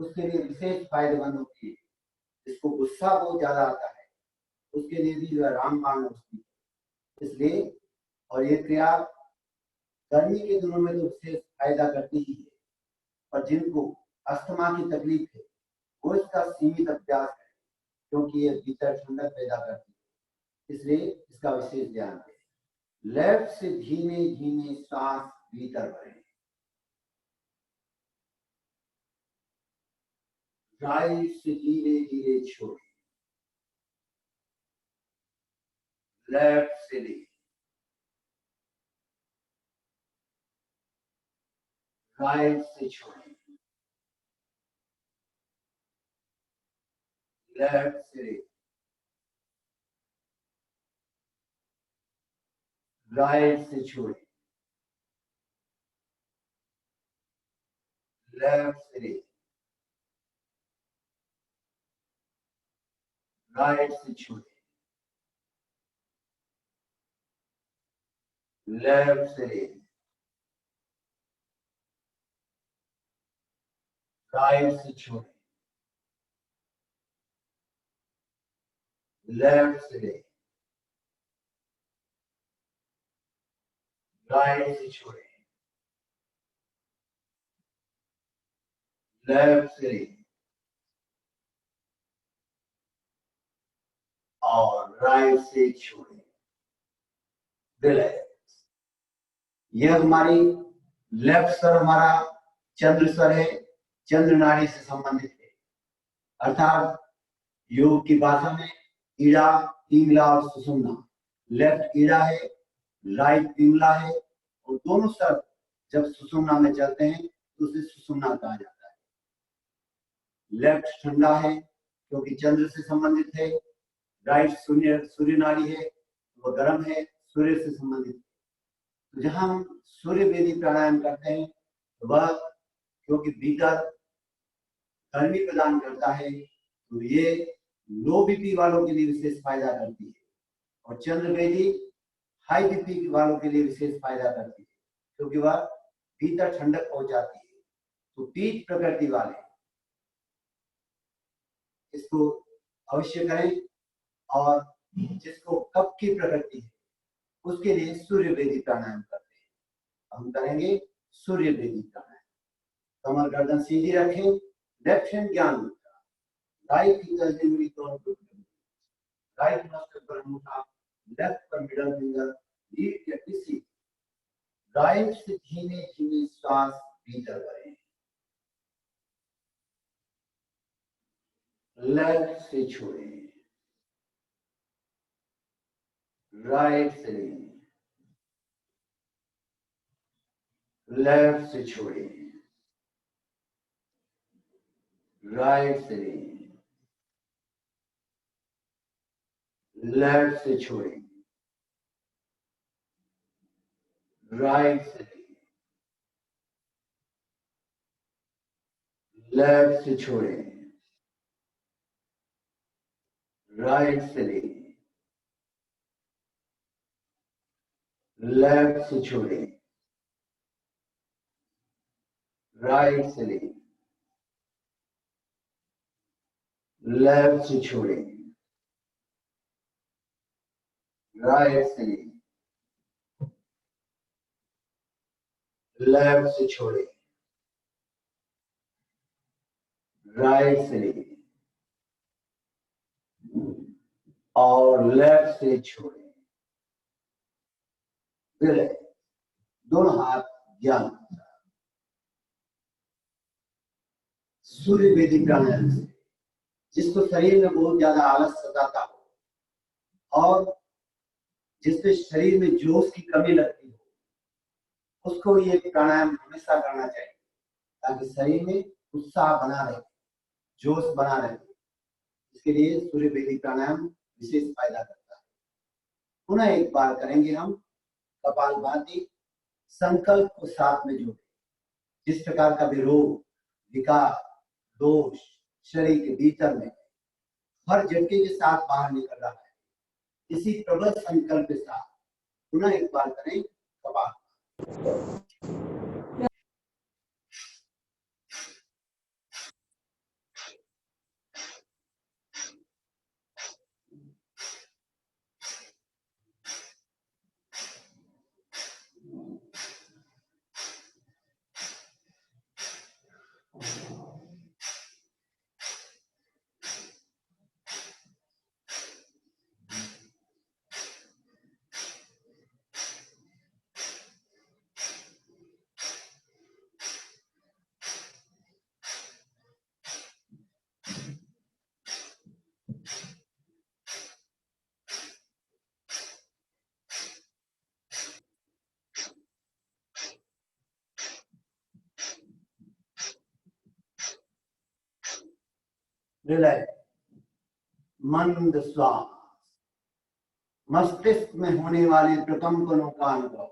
उसके लिए विशेष फायदेमंद होती है। जिसको गुस्सा बहुत ज्यादा आता है उसके लिए भी रामबाण होती है। इसलिए और ये क्रिया गर्मी के दिनों में तो विशेष फायदा करती ही है, पर जिनको अस्थमा की तकलीफ है वो इसका सीमित अभ्यास करें, क्योंकि ये भीतर ठंडक पैदा करती है, इसलिए इसका विशेष ध्यान दें। लेफ्ट से धीमे धीमे सांस भीतर भरें, राइट से धीरे धीरे छोड़ें, लेफ्ट से ले, राइट से छोड़ें, लेफ्ट से राइट से छोड़े, लेफ्ट से राइट से छोड़े, लेफ्ट से राइट से छोड़े, लेफ्ट से राइट से छोड़े, लेफ्ट से और राइट से छोड़े, रिलैक्स। यह हमारी लेफ्ट सर हमारा चंद्र सर है, चंद्र नाड़ी से संबंधित है, अर्थात योग की भाषा में ईड़ा, पिंगला और सुषुम्ना। लेफ्ट ईड़ा है, राइट पिंगला है, और दोनों सर जब सुषुम्ना में चलते हैं तो उसे सुषुम्ना कहा जाता है। लेफ्ट ठंडा है क्योंकि चंद्र से संबंधित है, राइट सूर्य नाड़ी है, वह गर्म है, सूर्य से संबंधित है। तो जहां हम सूर्य वेदी प्राणायाम करते हैं वह क्योंकि भीतर गर्मी प्रदान करता है, तो ये लो बीपी वालों के लिए विशेष फायदा करती है, और चंद्र वेदी हाई बीपी वालों के लिए विशेष फायदा करती है क्योंकि वह भीतर ठंडक पहुंचाती है। तो पीठ प्रकृति वाले इसको अवश्य करें, और जिसको कफ की प्रकृति है उसके लिए सूर्य वेदी प्राणायाम करते हैं। हम करेंगे सूर्य वेदी प्राणायाम। कमर गर्दन सीधी रखें, left hand gyan mudra, right finger delivery tone, right मस्टक पर अंगूठा, लेफ्ट पर मिडल फिंगर, लीड के किसी राइट से धीमे धीमे श्वास भीतर भरें, लेफ्ट से छोड़ें, राइट से लें, लेफ्ट से छोड़ें, राइट से लें, लेफ्ट से छोड़ें, राइट से लें, लेफ्ट से छोड़ें, राइट से लें, लेफ्ट से छोड़ें, राइट से लें, लेफ्ट से छोड़ें, राइट से लें, लेफ्ट से छोड़ें, राइट से लें और लेफ्ट से छोड़ें। दोनों हाथ ज्ञान सूर्य वेदी प्राणायाम से जिसको शरीर में बहुत ज्यादा आलस सताता हो और जिसपे शरीर में जोश की कमी लगती हो, उसको ये प्राणायाम हमेशा करना चाहिए ताकि शरीर में उत्साह बना रहे, जोश बना रहे। इसके लिए सूर्य वेदी प्राणायाम विशेष फायदा करता है। पुनः एक बार करेंगे हम कपालभाति, संकल्प को साथ में जोड़े। जिस प्रकार का भी रोग, विकार, दोष शरीर के भीतर में हर झटके के साथ बाहर निकल रहा है, इसी प्रबल संकल्प के साथ पुनः एक बार करें कपाल। रिलैक्स। मंद श्वास, मस्तिष्क में होने वाले प्रकंपनों का अनुभव,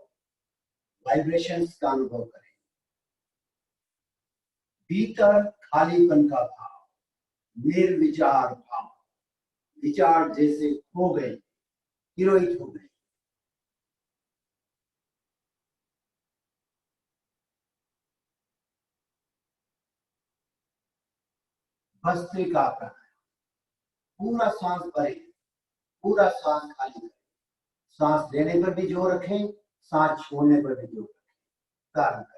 वाइब्रेशंस का अनुभव करें। भीतर खालीपन का भाव, निर्विचार भाव, विचार जैसे खो गए, तिरोहित हो गए। भस्त्रिका प्राणायाम, पूरा सांस भरें, पूरा सांस खाली करें, सांस लेने पर भी जोर रखें, सांस छोड़ने पर भी जोर रखें। कारण करें।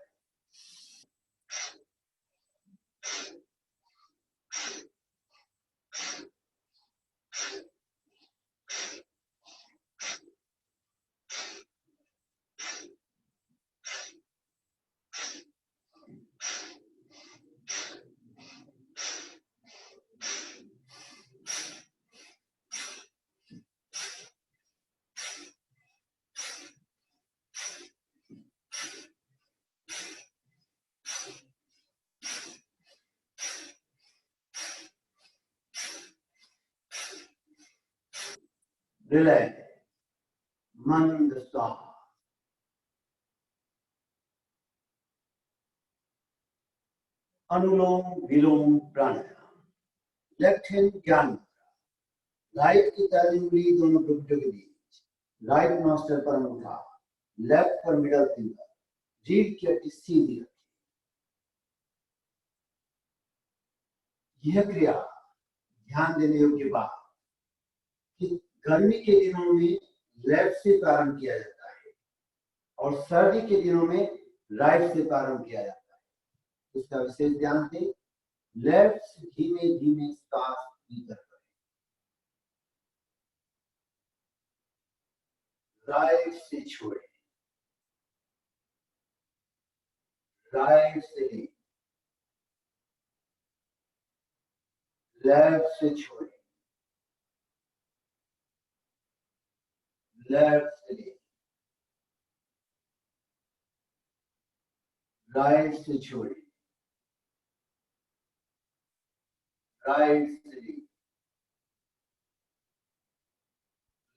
रिलैक्स, मंद श्वास, अनुलोम विलोम प्राणायाम। Left hand gyan mudra, right की दाहिनी उंगली दोनों घुटनों के बीच, राइट नॉस्ट्रिल पर अंगूठा, लेफ्ट पर मिडल फिंगर, रीढ़ की हड्डी सीधी रखें। यह क्रिया ध्यान देने योग्य बात कि गर्मी के दिनों में लेफ्ट से प्रारंभ किया जाता है और सर्दी के दिनों में राइट से प्रारंभ किया जाता है। इसका विशेष ध्यान दें। लेफ्ट से धीमे धीमे सांस भीतर करें, राइट से छोड़ें, राइट से लें, लेफ्ट से छोड़ें, लेफ्ट से लें, राइट से छोड़ें, राइट से लें,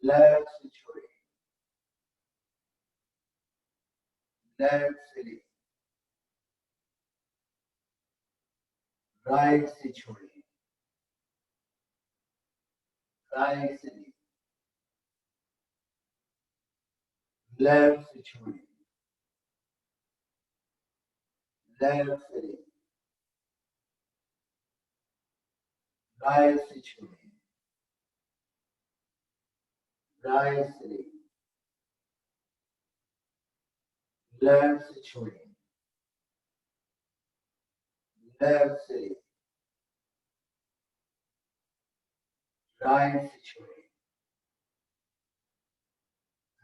लेफ्ट से छोड़ें, लेफ्ट से लें, राइट से छोड़ें, राइट से लें, लेफ्ट से छोड़ें, लेफ्ट से लें, राइट से छोड़ें, राइट से लें, लेफ्ट से छोड़ें, लेफ्ट से लें, राइट से छोड़ें,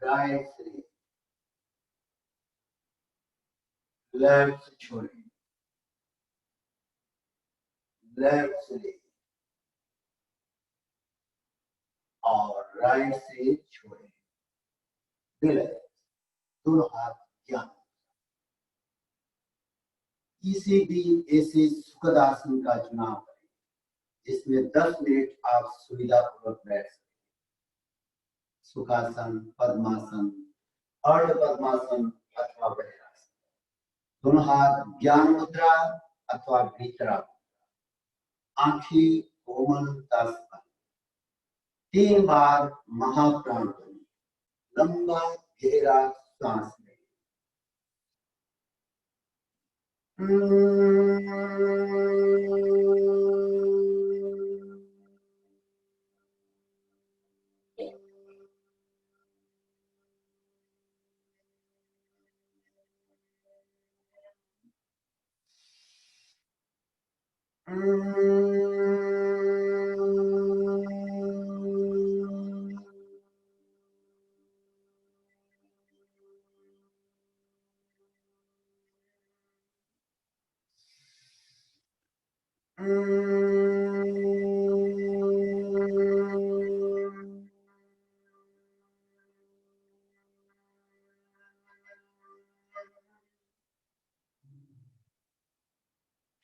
राइट से लें, लेफ्ट से छोड़ें, लेफ्ट से लें और राइट से छोड़ें। रिलैक्स, दोनों हाथ ज्ञान। किसी भी ऐसे सुखद आसन का चुनाव करें जिसमें 10 मिनट आप सुविधापूर्वक बैठ सकें। सुखासन, पद्मासन, अर्ध पद्मासन अथवा वज्रासन। दोनों हाथ ज्ञान मुद्रा अथवा भीतरा मुद्रा। आंखें कोमलता से बंद। 3 बार महाप्राण ध्वनि, लंबा गहरा सांस लें।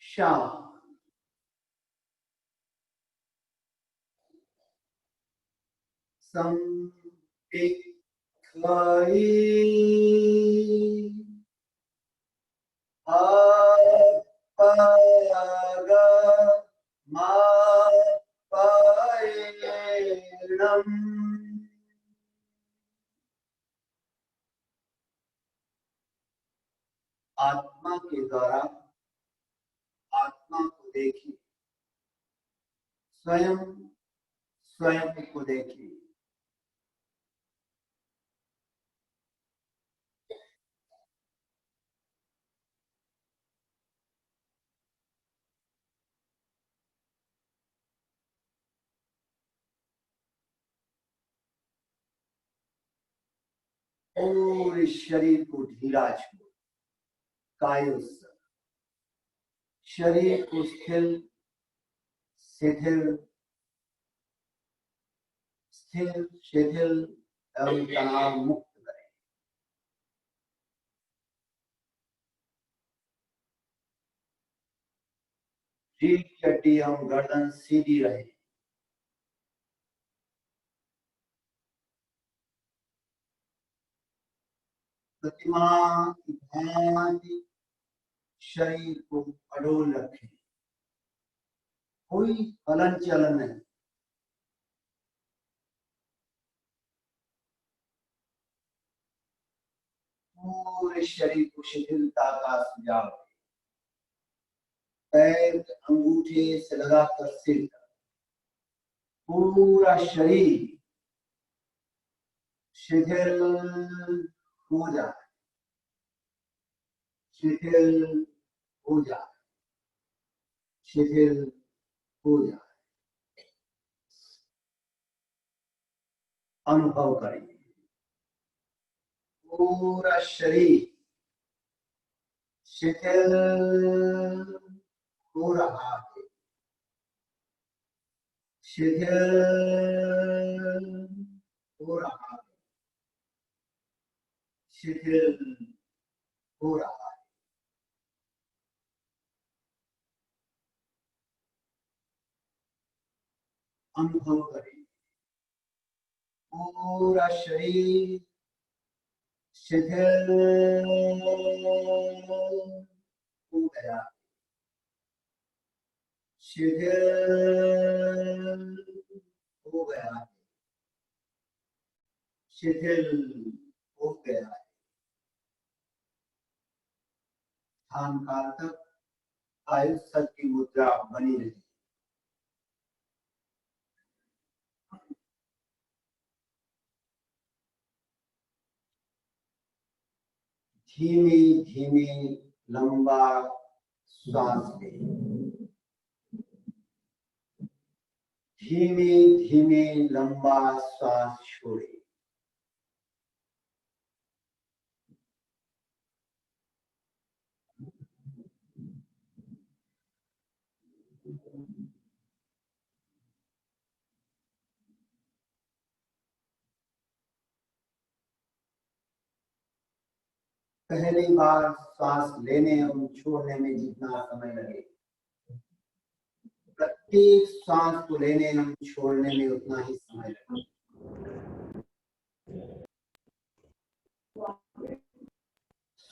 शांत। आत्मा के द्वारा आत्मा को देखिए, स्वयं स्वयं को देखिए। और इस शरीर को ढीला छोड़, कायोत्सव, शरीर को स्थिर शिथिल स्थिर शिथिल एवं तनाव मुक्त करें। रीढ़ की हड्डी एवं गर्दन सीधी रहे। प्रतिमा की भांति शरीर को अडोल रखें, कोई हलन चलन नहीं। पूरे शरीर को शिथिलता का सुझाव, पैर अंगूठे से लगाकर सिर तक पूरा शरीर शिथिल हो जाए, शिथिल हो जाए, शिथिल हो जाए। अनुभव करें पूरा शरीर शिथिल हो रहा है, शिथिल हो रहा है, शिथिल हो रहा है। अनुभव करें पूरा शरीर शिथिल हो गया, शिथिल हो गया, शिथिल हो गया। ध्यान काल तक आयुष्य की मुद्रा बनी रही। धीमे धीमे लंबा श्वास लें, धीमे धीमे लंबा श्वास छोड़ें। पहली बार श्वास लेने और छोड़ने में जितना समय लगे, प्रत्येक सांस को लेने और छोड़ने में उतना ही समय लगे।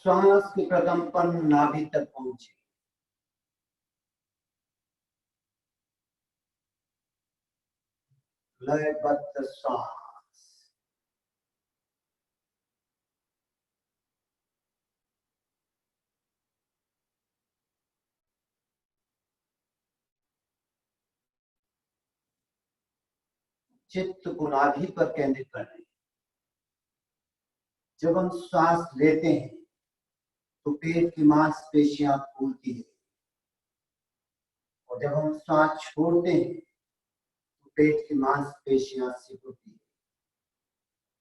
श्वास के प्रकंपन नाभि तक पहुंचे, लयबद्ध श्वास। चित्त को नाभि पर केंद्रित करें। जब हम श्वास लेते हैं तो पेट की मांसपेशियां फूलती है, और जब हम श्वास छोड़ते हैं तो पेट की मांसपेशियां सिकुड़ती है।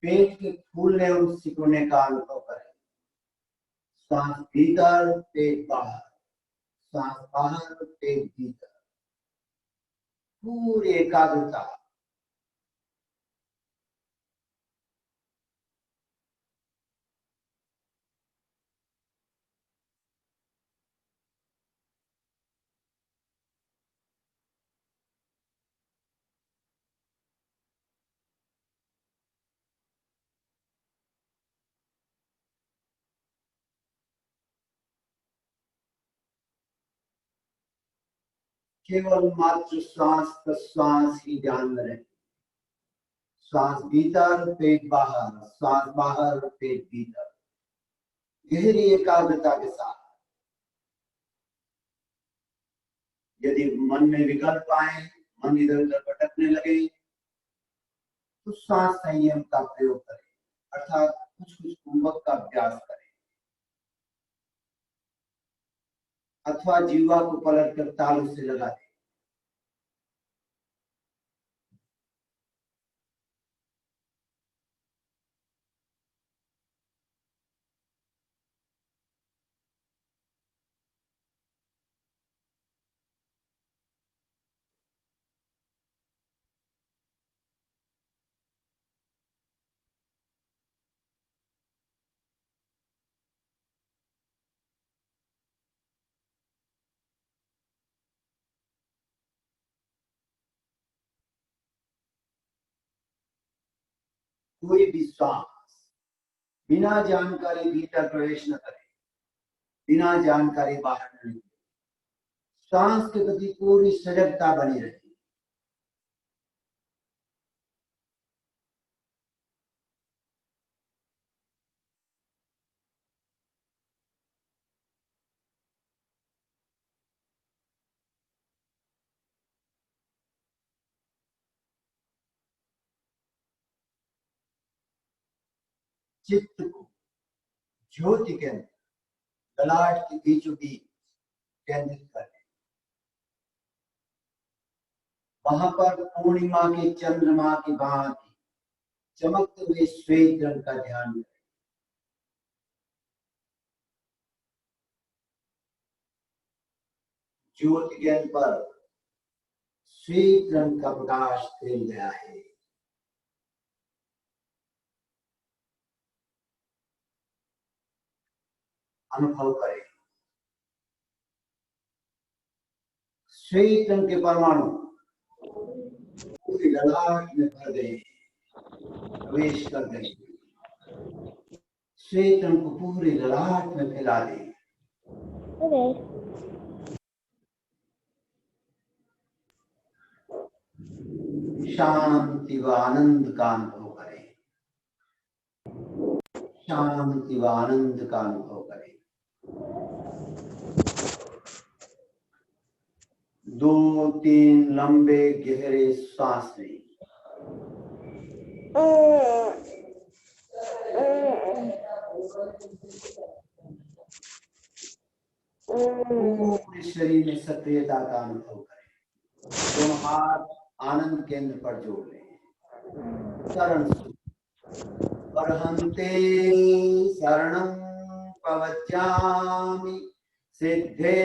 पेट के फूलने और सिकुड़ने का अनुभव करें। श्वास भीतर पेट बाहर, श्वास बाहर पेट भीतर, पूरी एकाग्रता। केवल मात्र श्वास प्रश्वास ही ध्यान में रहे। श्वास भीतर पेट बाहर, श्वास बाहर पेट भीतर, गहरी एकाग्रता के साथ। यदि मन में विकल्प आए, मन इधर उधर भटकने लगे, तो श्वास संयम का प्रयोग करें, अर्थात कुछ कुछ कुंभक का अभ्यास करें, अथवा जीवा को पलट कर तालू से लगा दें। कोई भी श्वास बिना जानकारी भीतर प्रवेश न करे, बिना जानकारी बाहर न निकले। श्वास के प्रति पूरी सजगता बनी रहे। चित्त को ज्योति के अंदर ललाट के बीचों बीच केंद्रित करें। वहां पर पूर्णिमा के चंद्रमा की भांति चमकते हुए श्वेत रंग का ध्यान करें। ज्योति केंद्र पर श्वेत रंग का प्रकाश फैल गया है। अनुभव करें, श्वेत रंग के परमाणु पूरी ललाट में भर गए, प्रवेश कर गए। श्वेत रंग को पूरे ललाट में फैला दें। शांति व आनंद का अनुभव करें। शांति व आनंद का अनुभव करें। 2-3 लंबे गहरे सांस लें। पूरे शरीर में सक्रियता का अनुभव करें। दोनों हाथ आनंद केंद्र पर जोड़ लें। शरण अर्हन्ते शरणं पवज्जामि, सिद्धे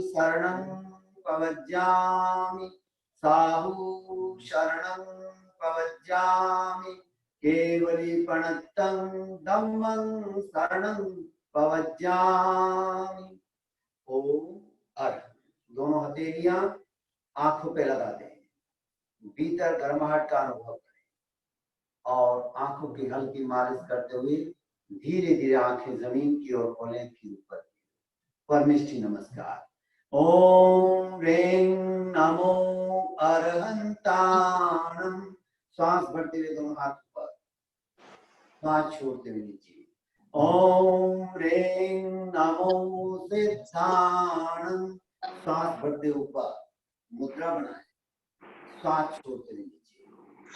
शरणं पवज्जामि, साहु शरणं पवज्जामि, केवलीपणत्तं धम्मं शरणं पवज्जामि। ओम अर्घ। दोनों हथेलियां आंखों पे लगा दें। भीतर गर्माहट का अनुभव करें और आंखों की हल्की मालिश करते हुए धीरे धीरे आंखें जमीन की ओर खोलें, फिर ऊपर। परमेष्ठी नमस्कार। ओम रें नमो अरहंताणं। श्वास भरते हुए दोनों हाथ पर, श्वास छोड़ते हुए नीचे। ओम रें नमो सिद्धाणं। श्वास भरते ऊपर, मुद्रा बनाए, श्वास छोड़ते हुए नीचे।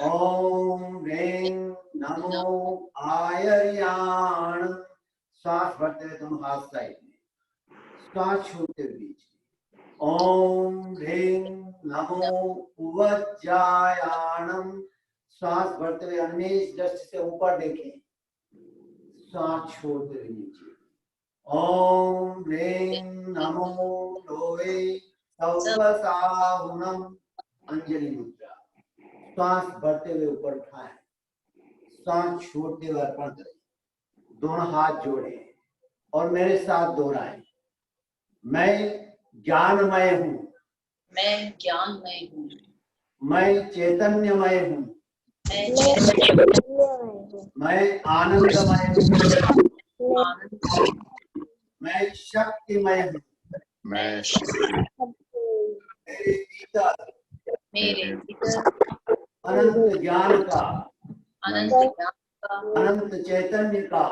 ओम रें नमो आयर्याणं। श्वास भरते हुए दोनों हाथ साइड में, श्वास छोड़ते हुए बीच में। ओम रें नमो उवज्जायाणं। श्वास भरते हुए अन्य दृष्टि से ऊपर देखें, श्वास छोड़ते हुए नीचे। ओम रें नमो लोहे सौवसाहुनम। अंजलि मुद्रा। श्वास भरते हुए ऊपर उठाएं, श्वास छोड़ते हुए अर्पण करें। दोनों हाथ जोड़े और मेरे साथ दोहराएं। मैं ज्ञानमय हूँ। मैं ज्ञानमय हूँ। मैं चैतन्यमय हूँ। मैं चैतन्यमय हूँ। मैं आनंदमय हूँ। आनंद। मैं शक्तिमय हूँ। मैं शक्ति। मेरे भीतर मेरे भीतर अनंत ज्ञान का, अनंत ज्ञान का, अनंत चैतन्य का,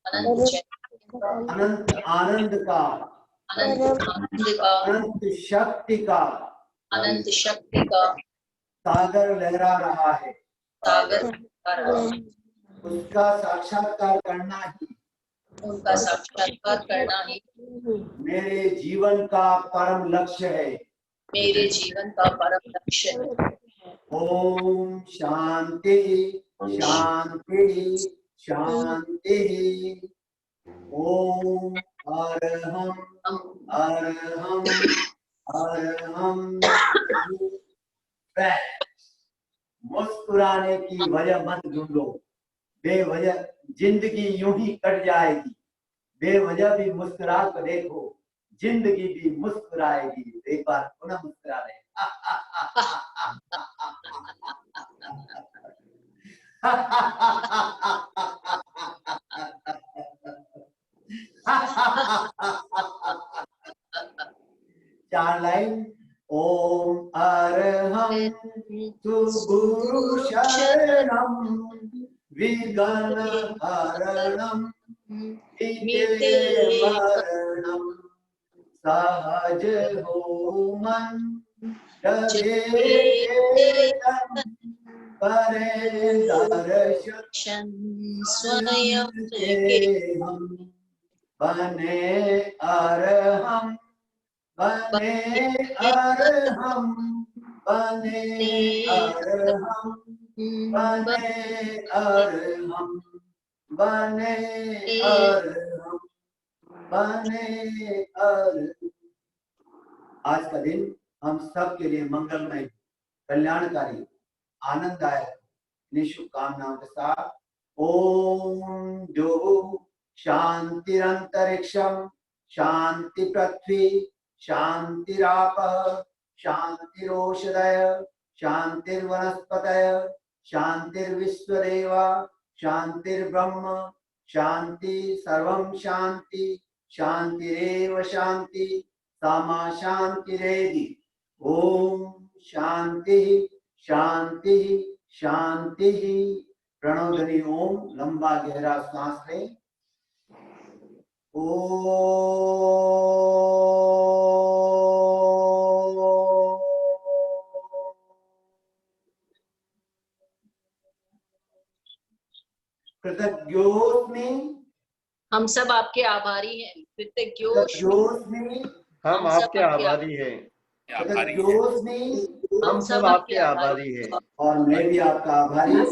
अनंत चैतन्य का, अनंत आनंद का, अनंत आनंद का, अनंत शक्ति का अनंत शक्ति का सागर लहरा रहा है। सागर का रहा। उसका साक्षात्कार करना ही उनका साक्षात्कार करना ही मेरे जीवन का परम लक्ष्य है। मेरे जीवन का परम लक्ष्य है। ओम शांति शांति शांति। ओम अरहम अरहम अरहम। मुस्कुराने की वजह मत ढूंढो, बेवजह जिंदगी यूं ही कट जाएगी। बेवजह भी मुस्कुरा कर देखो, जिंदगी भी मुस्कुराएगी। एक बार पुनः मुस्कुरा रहे। चार लाइन। ओम अरहम तु गुरु शरणम विघ्न हरणम इते मरणम सहज हो मन चेतन परे दर्शन स्वयं के हम बने अरहम बने अरहम बने अरहम बने अरहम बने अरहम बने अरहम। आज का दिन हम सब के लिए मंगलमय, कल्याणकारी, आनंददायक शुभकामनाओं के साथ ओम जो शांतिरंतरिक्षम शांति पृथ्वी शांतिराप शांतिरोषधय शांतिर्वनस्पतय शांतिर्विश्वदेवा शांतिर्ब्रह्म शांति सर्वं शांति शांतिरेव शांति सामा शांतिरेधि। ओम शांति शांति शांति। प्रणव ध्वनि ओम, लंबा गहरा सांस लें। कृतज्ञोस्मि, हम सब आपके आभारी हैं। कृतज्ञोस्मि, हम आपके आभारी हैं। कृतज्ञोस्मि, हम सब आपके आभारी हैं। और मैं भी आपका आभारी। आज